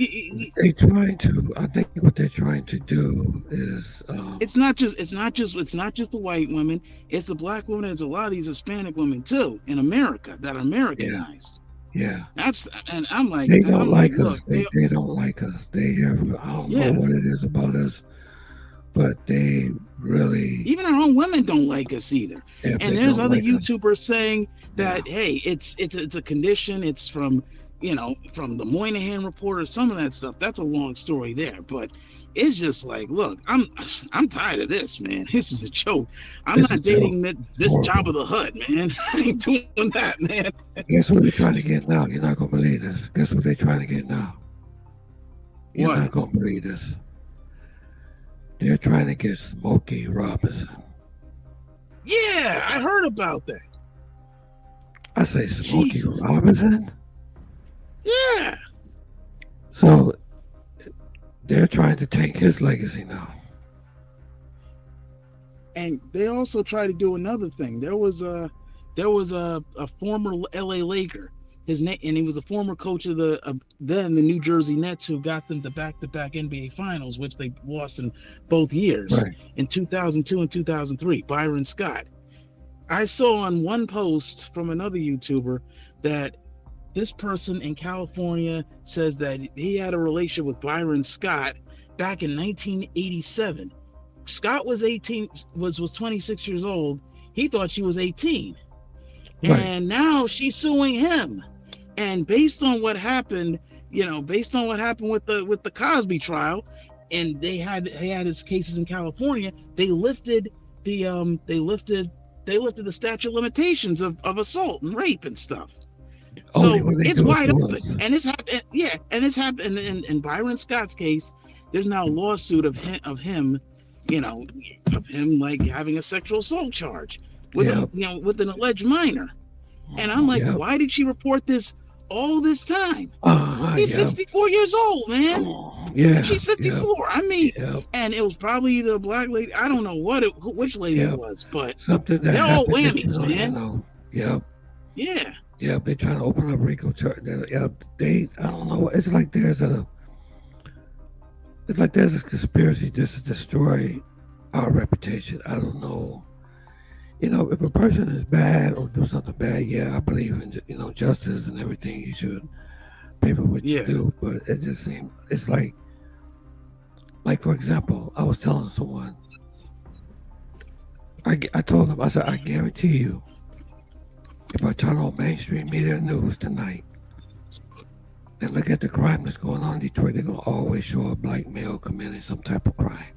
Speaker 1: They trying to. I think what they're trying to do is.
Speaker 11: It's not just the white women. It's the black women. It's a lot of these Hispanic women too in America that are Americanized.
Speaker 1: Yeah.
Speaker 11: And I'm like,
Speaker 1: they don't like
Speaker 11: look,
Speaker 1: us. They don't like us. They have. I don't know what it is about us, but they really.
Speaker 11: Even our own women don't like us either.
Speaker 1: Yeah,
Speaker 11: and there's other YouTubers saying that hey, it's a condition. It's from from the Moynihan report or some of that stuff. That's a long story there, but it's just like, look, I'm tired of this, man. This is a joke. I'm not dating this Jabba the Hutt, man. I ain't doing that, man.
Speaker 1: Guess what they're trying to get now? You're not gonna believe this. Guess what they're trying to get now? You're not gonna believe this. They're trying to get Smokey Robinson.
Speaker 11: Yeah, I heard about that.
Speaker 1: I say Smokey Robinson?
Speaker 11: Yeah.
Speaker 1: So they're trying to tank his legacy now.
Speaker 11: And they also try to do another thing. There was a former LA Laker. His name, and he was a former coach of the New Jersey Nets, who got them to back-to-back NBA Finals, which they lost in both years, in 2002 and 2003. Byron Scott. I saw on one post from another YouTuber that this person in California says that he had a relationship with Byron Scott back in 1987. Scott was 26 years old. He thought she was 18. And now she's suing him. And based on what happened, based on what happened with the Cosby trial, and they had his cases in California, they lifted the statute of limitations of assault and rape and stuff. So it's wide open, and it's happened. Yeah, and it's happened in Byron Scott's case. There's now a lawsuit of him, like having a sexual assault charge with with an alleged minor. And I'm like, why did she report this all this time? He's 64 years old, man. And she's 54. I mean, and it was probably either a black lady. I don't know which lady it was, but
Speaker 1: something that
Speaker 11: they're all
Speaker 1: happened,
Speaker 11: whammies, man.
Speaker 1: Yeah. Yeah, they're trying to open up RICO charge. I don't know. It's like there's a conspiracy just to destroy our reputation. I don't know. If a person is bad or do something bad, I believe in justice and everything. You should pay for what you do. But it just seems it's like for example, I was telling someone. I told them, I said, I guarantee you, if I turn on mainstream media news tonight and look at the crime that's going on in Detroit, they're going to always show a black male committing some type of crime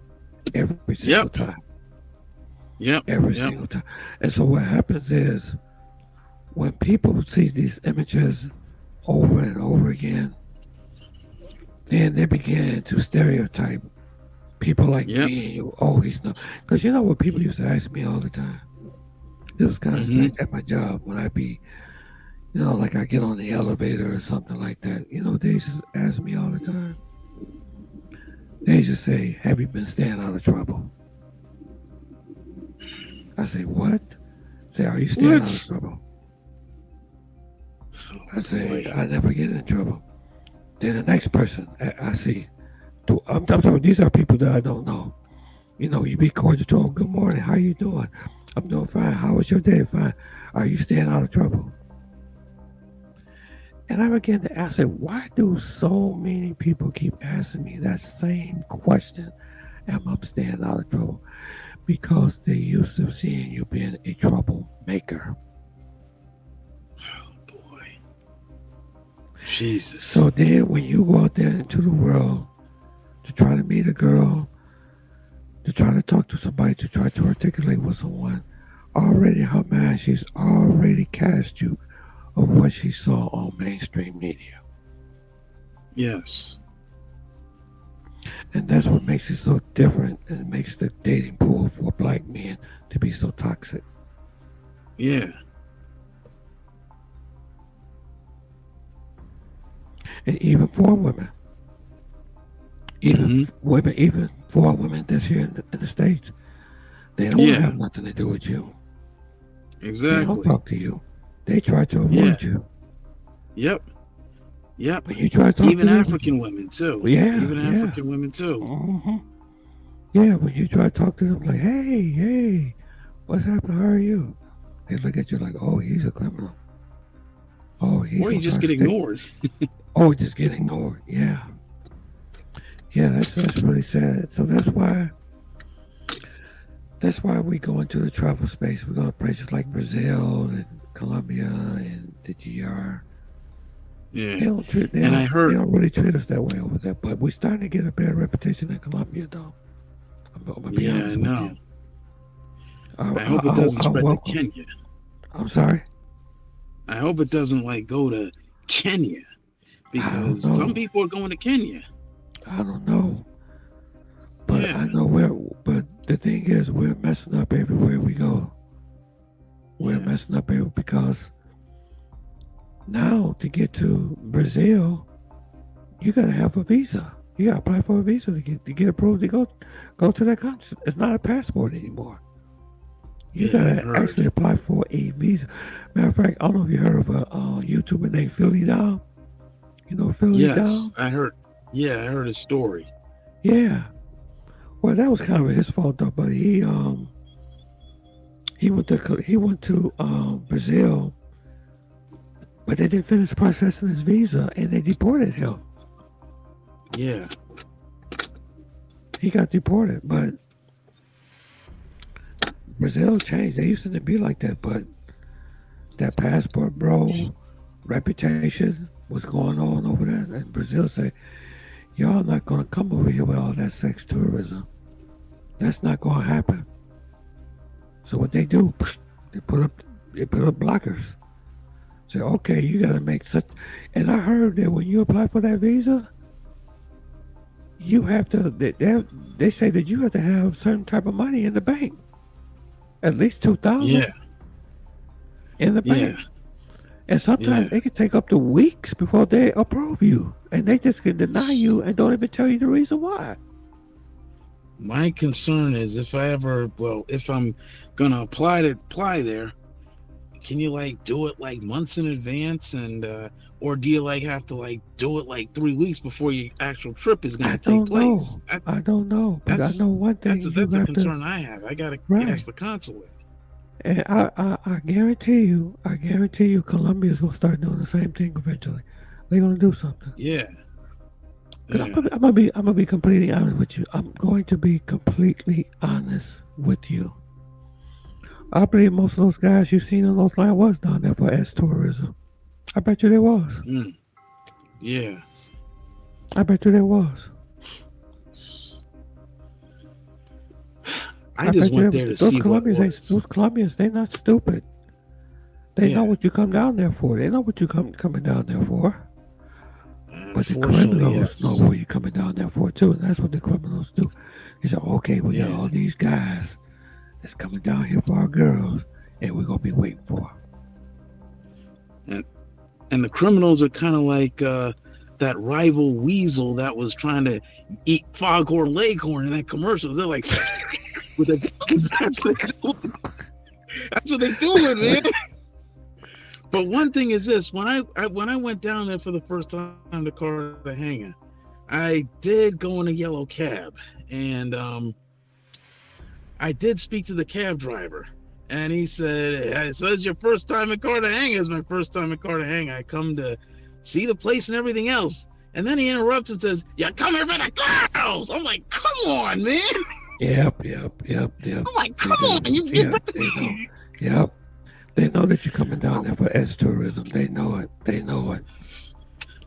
Speaker 1: every single time. Every single time. And so what happens is when people see these images over and over again, then they begin to stereotype people like me and you always know. Because what people used to ask me all the time? It was kind of strange at my job when I be, like I get on the elevator or something like that. They used to ask me all the time. They just say, have you been staying out of trouble? I say, what? Say, are you staying out of trouble? I say, I never get in trouble. Then the next person I see, I'm talking, these are people that I don't know. You be cordial to them. Good morning. How you doing? I'm doing fine. How was your day? Fine. Are you staying out of trouble? And I began to ask, why do so many people keep asking me that same question? Am I staying out of trouble? Because they're used to seeing you being a troublemaker.
Speaker 11: Oh, boy. Jesus.
Speaker 1: So then when you go out there into the world to try to meet a girl, to try to talk to somebody, to try to articulate with someone, already in her mind, she's already cast you of what she saw on mainstream media.
Speaker 11: Yes.
Speaker 1: And that's what makes it so different, and it makes the dating pool for black men to be so toxic.
Speaker 11: Yeah.
Speaker 1: And even for women. Even women, even for women that's here in the States, they don't want to have nothing to do with you.
Speaker 11: Exactly.
Speaker 1: They don't talk to you. They try to avoid you.
Speaker 11: Yep.
Speaker 1: When you try to talk
Speaker 11: even
Speaker 1: to them,
Speaker 11: African women too.
Speaker 1: Yeah.
Speaker 11: Even African women too.
Speaker 1: Yeah, when you try to talk to them, like, hey, what's happening? How are you? They look at you like, oh, he's a criminal. Oh, he's
Speaker 11: or you just get ignored.
Speaker 1: Oh, just get ignored. Yeah. Yeah, that's really sad. So that's why we go into the travel space. We go to places like Brazil and Colombia and the GR.
Speaker 11: Yeah.
Speaker 1: They don't really treat us that way over there. But we're starting to get a better reputation in Colombia, though. I'm gonna be honest with you.
Speaker 11: I hope it doesn't spread to Kenya.
Speaker 1: I'm sorry?
Speaker 11: I hope it doesn't go to Kenya, because some people are going to Kenya.
Speaker 1: I don't know. But I know but the thing is, we're messing up everywhere we go. We're messing up because now to get to Brazil, you gotta have a visa. You gotta apply for a visa to get approved to go to that country. It's not a passport anymore. You gotta actually apply for a visa. Matter of fact, I don't know if you heard of a YouTuber named Philly Down. You know Philly Down?
Speaker 11: Yes, I heard. Yeah, I heard his story.
Speaker 1: Yeah. Well, that was kind of his fault though. But he went to Brazil, but they didn't finish processing his visa, and they deported him.
Speaker 11: Yeah.
Speaker 1: He got deported, but Brazil changed. They used to be like that, but that passport bro reputation was going on over there, and Brazil said, y'all not gonna come over here with all that sex tourism. That's not gonna happen. So what they do, they put up blockers. Say, okay, you gotta make such. And I heard that when you apply for that visa, you have to. They say that you have to have certain type of money in the bank, at least $2,000. In the bank. And sometimes it can take up to weeks before they approve you, and they just can deny you and don't even tell you the reason why.
Speaker 11: My concern is if I'm gonna apply there, can you do it months in advance, and or do you have to do it 3 weeks before your actual trip is gonna take place?
Speaker 1: I don't know, but I know one thing.
Speaker 11: That's a concern I have. I gotta ask the consulate.
Speaker 1: And I guarantee you, Colombia is gonna start doing the same thing eventually. They're gonna do something.
Speaker 11: Yeah.
Speaker 1: I'm gonna be completely honest with you. I'm going to be completely honest with you. I believe most of those guys you seen on those lines was down there for tourism. I bet you there was.
Speaker 11: Yeah.
Speaker 1: I bet you there was.
Speaker 11: I just went there to see what was.
Speaker 1: Those Colombians, they're not stupid. They know what you come down there for. They know what you coming down there for. But the criminals know what you're coming down there for too, and that's what the criminals do. They say, okay, we got all these guys that's coming down here for our girls, and we're gonna be waiting for
Speaker 11: them. And the criminals are kind of like that rival weasel that was trying to eat foghorn leghorn in that commercial. They're like, with the that's what they're doing. That's what they're doing, man. But one thing is this: when I went down there for the first time to Cartagena, I did go in a yellow cab, and I did speak to the cab driver, and he said, "So it's your first time in Cartagena?" It's my first time in Cartagena. I come to see the place and everything else, and then he interrupts and says, "You come here for the girls." I'm like, "Come on, man."
Speaker 1: Yep.
Speaker 11: I'm like, "Come on,
Speaker 1: Yep. They know that you're coming down there for tourism. They know it.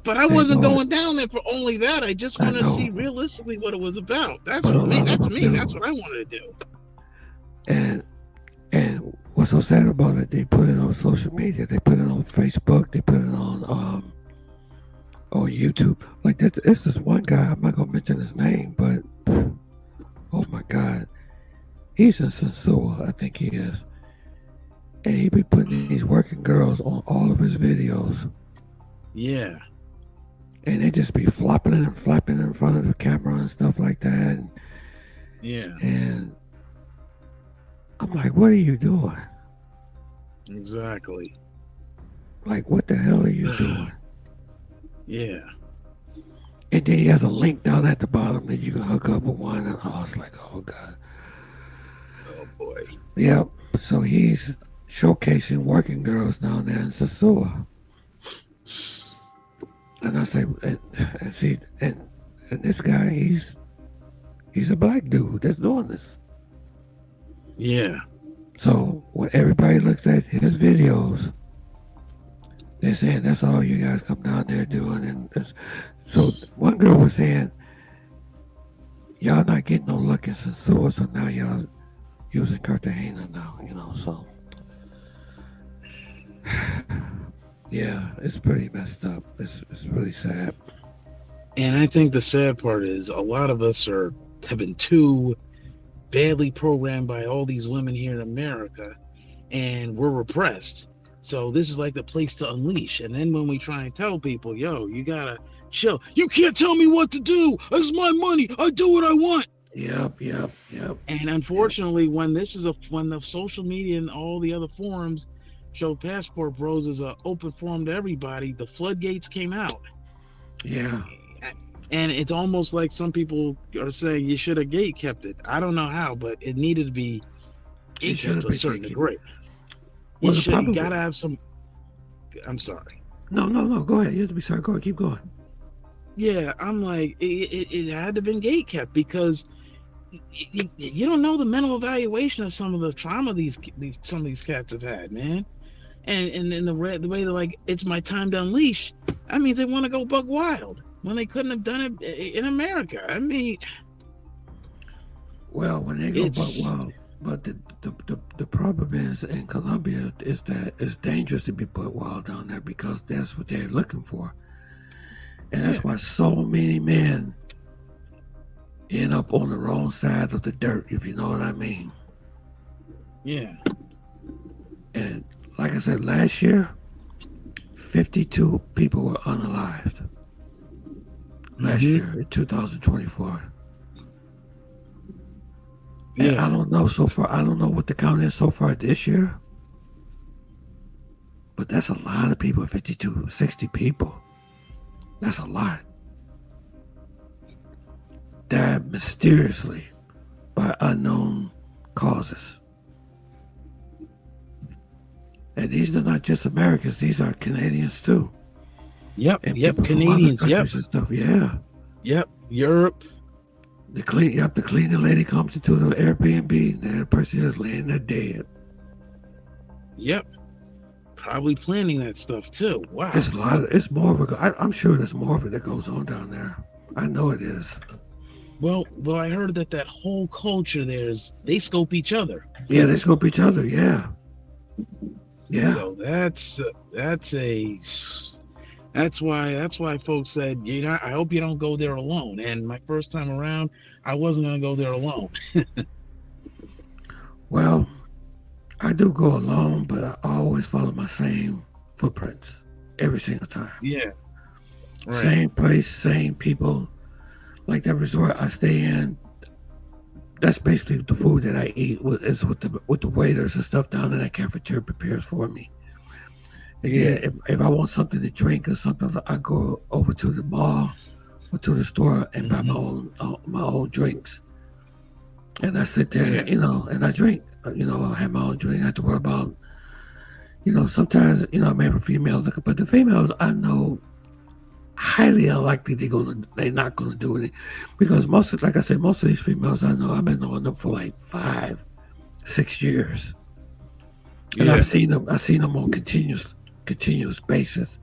Speaker 11: But I wasn't going down there for only that. I just want to see realistically what it was about. That's me. That's what I wanted to do.
Speaker 1: And what's so sad about it? They put it on social media. They put it on Facebook. They put it on YouTube. Like that. It's this one guy. I'm not gonna mention his name, but oh my God, he's in Sensua. I think he is. And he be putting these working girls on all of his videos.
Speaker 11: Yeah.
Speaker 1: and they just be flopping and flapping in front of the camera and stuff like that.
Speaker 11: Yeah.
Speaker 1: And I'm like, what are you doing?
Speaker 11: Exactly.
Speaker 1: Like, what the hell are you doing?
Speaker 11: Yeah.
Speaker 1: And then he has a link down at the bottom that you can hook up with one. And I was like, oh, God.
Speaker 11: Oh, boy.
Speaker 1: Yep. So he's showcasing working girls down there in Sasua. And I say, and see, and this guy, he's a black dude that's doing this.
Speaker 11: Yeah.
Speaker 1: So when everybody looks at his videos, they're saying that's all you guys come down there doing. And so one girl was saying, y'all not getting no luck in Sasua, so now y'all using Cartagena now, you know, so. Yeah, it's pretty messed up. It's really sad.
Speaker 11: And I think the sad part is a lot of us have been too badly programmed by all these women here in America, and we're repressed. So this is like the place to unleash. And then when we try and tell people, yo, you gotta chill. You can't tell me what to do. This is my money. I do what I want.
Speaker 1: Yep.
Speaker 11: And unfortunately, when the social media and all the other forums show Passport Bros as an open forum to everybody, the floodgates came out.
Speaker 1: Yeah.
Speaker 11: And it's almost like some people are saying you should have gate kept it. I don't know how, but it needed to be gate kept to a certain degree.
Speaker 1: Well,
Speaker 11: You gotta have some. I'm sorry.
Speaker 1: No. Go ahead. You have to be sorry. Go ahead. Keep going.
Speaker 11: Yeah, I'm like, it had to have been gate kept because you don't know the mental evaluation of some of the trauma some of these cats have had, man. And then the way they're like, it's my time to unleash. That means they want to go buck wild when they couldn't have done it in America. I mean,
Speaker 1: well, when they go buck wild, but the problem is in Colombia is that it's dangerous to be buck wild down there because that's what they're looking for, and that's why so many men end up on the wrong side of the dirt, if you know what I mean.
Speaker 11: Yeah.
Speaker 1: And like I said, last year, 52 people were unalived. Last year, in 2024. And
Speaker 11: Yeah.
Speaker 1: I don't know so far. I don't know what the count is so far this year. But that's a lot of people, 52, 60 people. That's a lot. Died mysteriously by unknown causes. And these are not just Americans, these are Canadians too.
Speaker 11: Yep,
Speaker 1: and
Speaker 11: Canadians,
Speaker 1: and stuff, yeah.
Speaker 11: Yep, Europe.
Speaker 1: The cleaning lady comes into the Airbnb and the person is laying there dead.
Speaker 11: Yep. Probably planning that stuff too. Wow.
Speaker 1: It's more of I'm sure there's more of it that goes on down there. I know it is.
Speaker 11: Well, I heard that whole culture they scope each other.
Speaker 1: Yeah, they scope each other. Yeah. Yeah.
Speaker 11: So that's why folks said, I hope you don't go there alone. And my first time around, I wasn't gonna go there alone.
Speaker 1: Well, I do go alone, but I always follow my same footprints every single time.
Speaker 11: Yeah. Right.
Speaker 1: Same place, same people. Like that resort I stay in, that's basically the food that I eat with the waiters and stuff down in that cafeteria prepares for me. And then if I want something to drink or something, I go over to the mall or to the store and buy my own drinks. And I sit there, and I drink. I have my own drink. I have to worry about, sometimes, I may have a female looking, but the females I know highly unlikely they're not gonna do it, because most of these females I know, I've been knowing them for like 5-6 years, and I've seen them on continuous basis,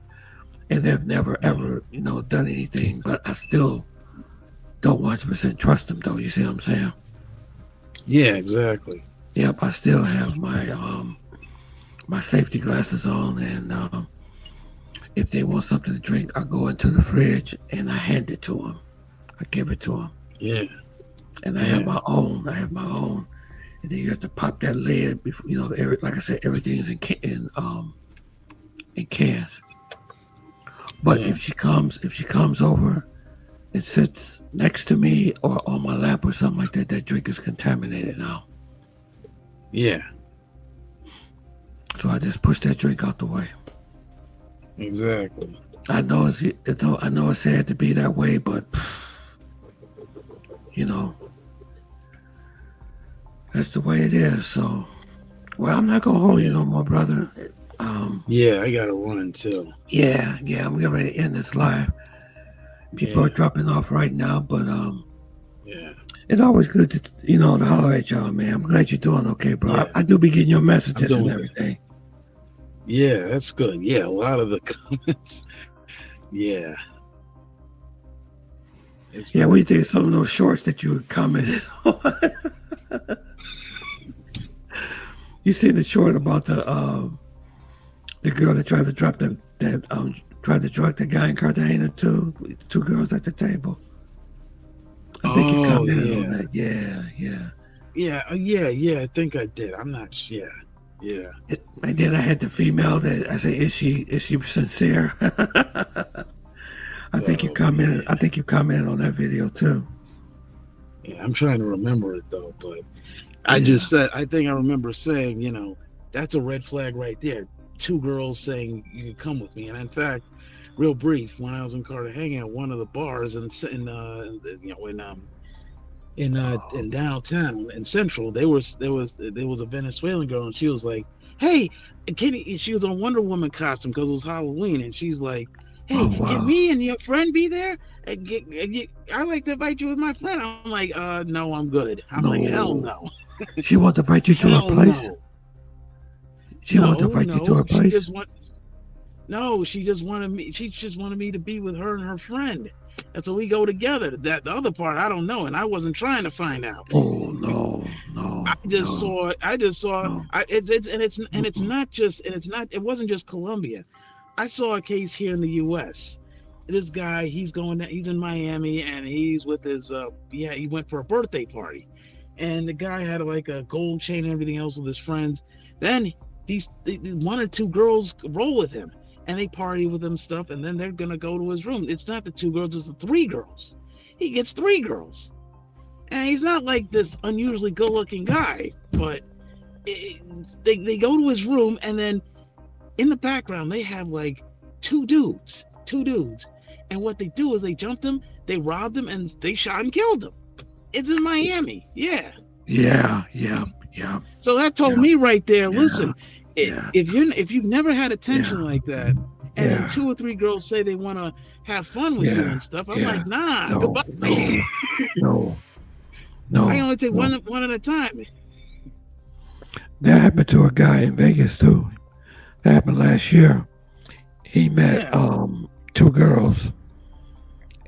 Speaker 1: and they've never ever done anything. But I still don't 100% trust them, though. You see what I'm saying?
Speaker 11: Yeah, exactly.
Speaker 1: Yep, I still have my safety glasses on, and if they want something to drink, I go into the fridge and I hand it to them. I give it to them.
Speaker 11: Yeah.
Speaker 1: And I have my own. And then you have to pop that lid before, like I said, everything's in cans. But if she comes over and sits next to me or on my lap or something like that, that drink is contaminated now.
Speaker 11: Yeah.
Speaker 1: So I just push that drink out the way.
Speaker 11: Exactly.
Speaker 1: I know it's sad to be that way, but you know, that's the way it is. So, well, I'm not gonna hold you no more, brother.
Speaker 11: Yeah, I gotta run too.
Speaker 1: Yeah, I'm getting ready to end this live. People are dropping off right now, but
Speaker 11: yeah,
Speaker 1: it's always good to to holler at y'all, man. I'm glad you're doing okay, bro.
Speaker 11: Yeah.
Speaker 1: I do be getting your messages and everything.
Speaker 11: Yeah, that's good. Yeah, a lot of the comments. Yeah.
Speaker 1: Yeah, what do you think of some of those shorts that you commented on? You seen the short about the girl that tried to drop tried to drug the guy in Cartagena too? Two girls at the table. I think you commented on that.
Speaker 11: Yeah. I think I did. I'm not sure. Yeah.
Speaker 1: And then I had the female that I say, is she sincere? I think you commented. I think you commented on that video too.
Speaker 11: Yeah, I'm trying to remember it though, but I just said, I think I remember saying, that's a red flag right there. Two girls saying you can come with me, and in fact, real brief, when I was in Cartagena at one of the bars in downtown in Central, there was a Venezuelan girl, and she was like, "Hey, she was on a Wonder Woman costume because it was Halloween, and she's like, hey, can me and your friend be there? I'd like to invite you with my friend." I'm like, no, I'm good. I'm like, hell no.
Speaker 1: She want to invite you to a place?
Speaker 11: No.
Speaker 1: She want to invite you to a place?
Speaker 11: She just wanted me to be with her and her friend. And so we go together. The other part I don't know, and I wasn't trying to find out.
Speaker 1: Oh no.
Speaker 11: It wasn't just Colombia. I saw a case here in the US. This guy, he's in Miami, and he's with his he went for a birthday party. And the guy had like a gold chain and everything else with his friends. Then these one or two girls roll with him, and they party with him stuff, and then they're gonna go to his room. It's not the two girls, it's the three girls. He gets three girls. And he's not like this unusually good-looking guy, but they go to his room, and then in the background they have like two dudes. And what they do is they jumped him, they robbed him, and they shot and killed him. It's in Miami. Yeah. So that told me right there, listen, if you've never had attention like that, and then two or three girls say they want to have fun with you and stuff, I'm like, nah, goodbye.
Speaker 1: No.
Speaker 11: I only take one at a time.
Speaker 1: That happened to a guy in Vegas too. That happened last year. He met two girls,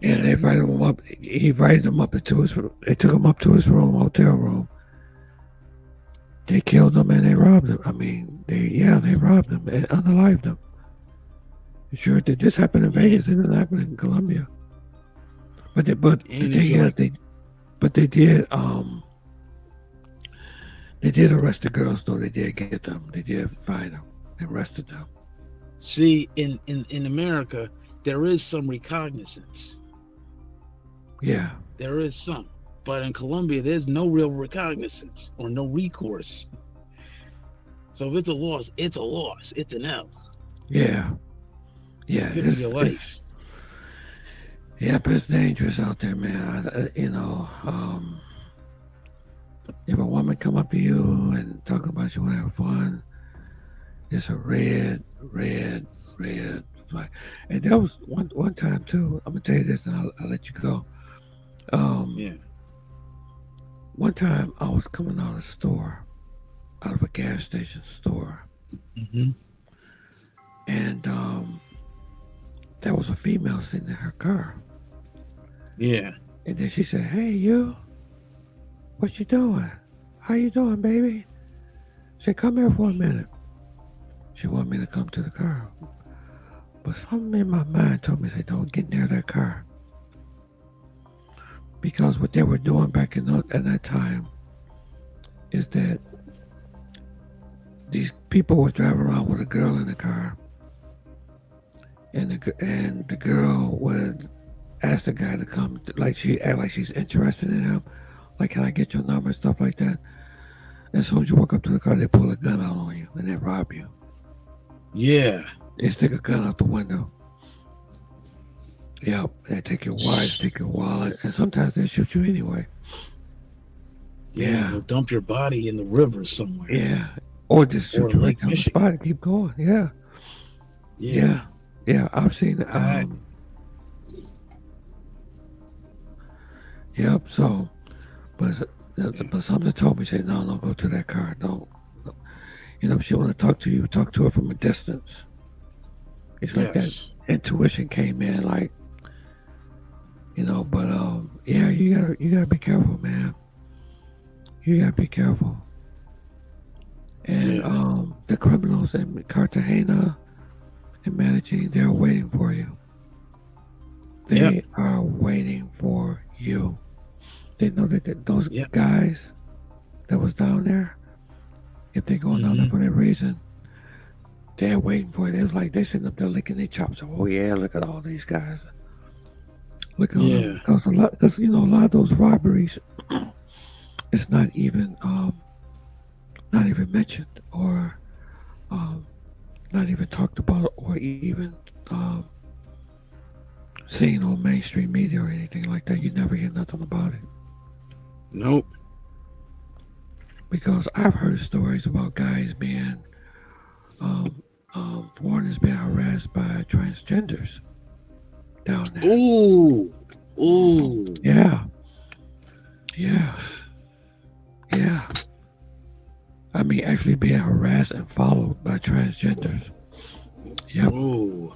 Speaker 1: and they invited him up. He invited them up into his. They took him up to his hotel room. They killed him and they robbed him. I mean, they robbed him and unalived him. Sure, did this happen in Vegas? It didn't happen in Colombia. But the thing is, they did arrest the girls, though. They did get them. They did find them and arrested them.
Speaker 11: See, in America, there is some recognizance.
Speaker 1: Yeah.
Speaker 11: There is some. But in Colombia, there's no real recognizance or no recourse. So if it's a loss, it's a loss. It's an L.
Speaker 1: Yeah. It could be your life. But it's dangerous out there, man. If a woman come up to you and talking about you want to have fun, it's a red flag. And that was one time too. I'm gonna tell you this, and I'll let you go. One time I was coming out of a gas station store, and there was a female sitting in her car.
Speaker 11: Yeah.
Speaker 1: And then she said, "Hey, you, what you doing? How you doing, baby?" I said, "Come here for a minute." She wanted me to come to the car. But something in my mind told me, say, don't get near that car. Because what they were doing back at that time is that these people were driving around with a girl in the car. and the girl would ask the guy to come, like she act like she's interested in him, like, can I get your number and stuff like that. And as soon as you walk up to the car, they pull a gun out on you and they rob you.
Speaker 11: Yeah.
Speaker 1: They stick a gun out the window. Yep, they take your watch, take your wallet, and sometimes they shoot you anyway.
Speaker 11: Yeah, they'll dump your body in the river somewhere.
Speaker 1: Yeah, or just shoot you right
Speaker 11: Lake
Speaker 1: down the
Speaker 11: Michigan.
Speaker 1: spot and keep going. Yeah. I've seen it. Yep. So, but something told me, say, no, don't go to that car. Don't. You know, if she want to talk to you, talk to her from a distance. It's like that intuition came in, like, you know. But yeah, you gotta be careful, man. You gotta be careful. And the criminals in Cartagena and Medellin, they're waiting for you. They are waiting for you. They know that those guys that was down there, if they're going down there for that reason, they're waiting for it. It's like they sitting up there licking their chops. Oh yeah, look at all these guys. Look at them. Because you know, a lot of those robberies, it's not even mentioned or not even talked about or even seen on mainstream media or anything like that. You never hear nothing about it.
Speaker 11: Nope.
Speaker 1: Because I've heard stories about guys being foreigners being harassed by transgenders down there.
Speaker 11: Ooh.
Speaker 1: Yeah. I mean, actually being harassed and followed by transgenders. Yep.
Speaker 11: Ooh.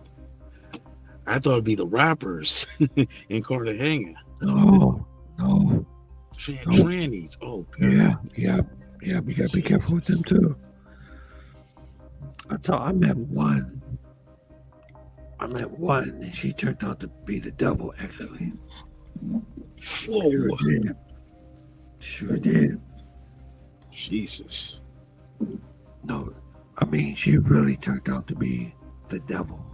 Speaker 11: I thought it'd be the rappers in Cartagena.
Speaker 1: No.
Speaker 11: Trannies. Oh, God.
Speaker 1: Yeah. You gotta be careful with them too. I met one, and she turned out to be the devil, actually.
Speaker 11: Whoa.
Speaker 1: Sure did.
Speaker 11: Jesus.
Speaker 1: No, I mean, she really turned out to be the devil.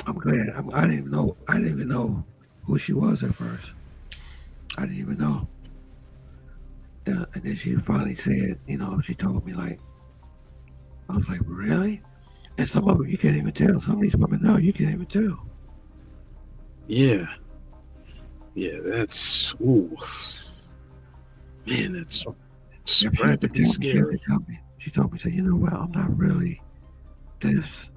Speaker 1: I'm glad. I didn't even know who she was at first. I didn't even know. And then she finally said, you know, she told me, like, I was like, really? And some of them you can't even tell. Some of these women now you can't even tell.
Speaker 11: Yeah, that's, ooh. Man, that's rapidly scary.
Speaker 1: She told me, say, you know what, I'm not really this.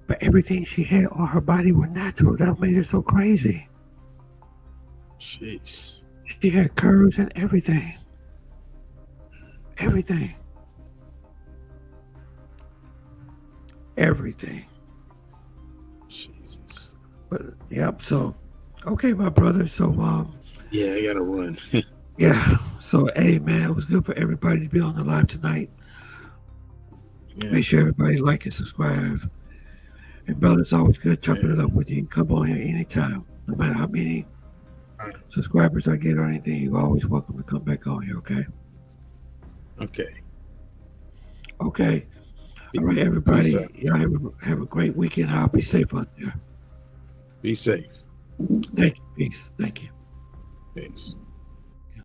Speaker 1: But everything she had on her body was natural. That made it so crazy.
Speaker 11: Jeez.
Speaker 1: She had curves and everything. Everything.
Speaker 11: Jesus.
Speaker 1: But yep, so okay, my brother. So
Speaker 11: yeah, I gotta run.
Speaker 1: Yeah. So hey man, it was good for everybody to be on the live tonight. Yeah. Make sure everybody like and subscribe. And brother, it's always good chopping it up with you. You can come on here anytime. No matter how many subscribers I get or anything, you're always welcome to come back on here, okay? Okay. All right, everybody. Y'all have a great weekend. I'll be safe out there.
Speaker 11: Be safe.
Speaker 1: Thank you. Peace. Thank you.
Speaker 11: Peace.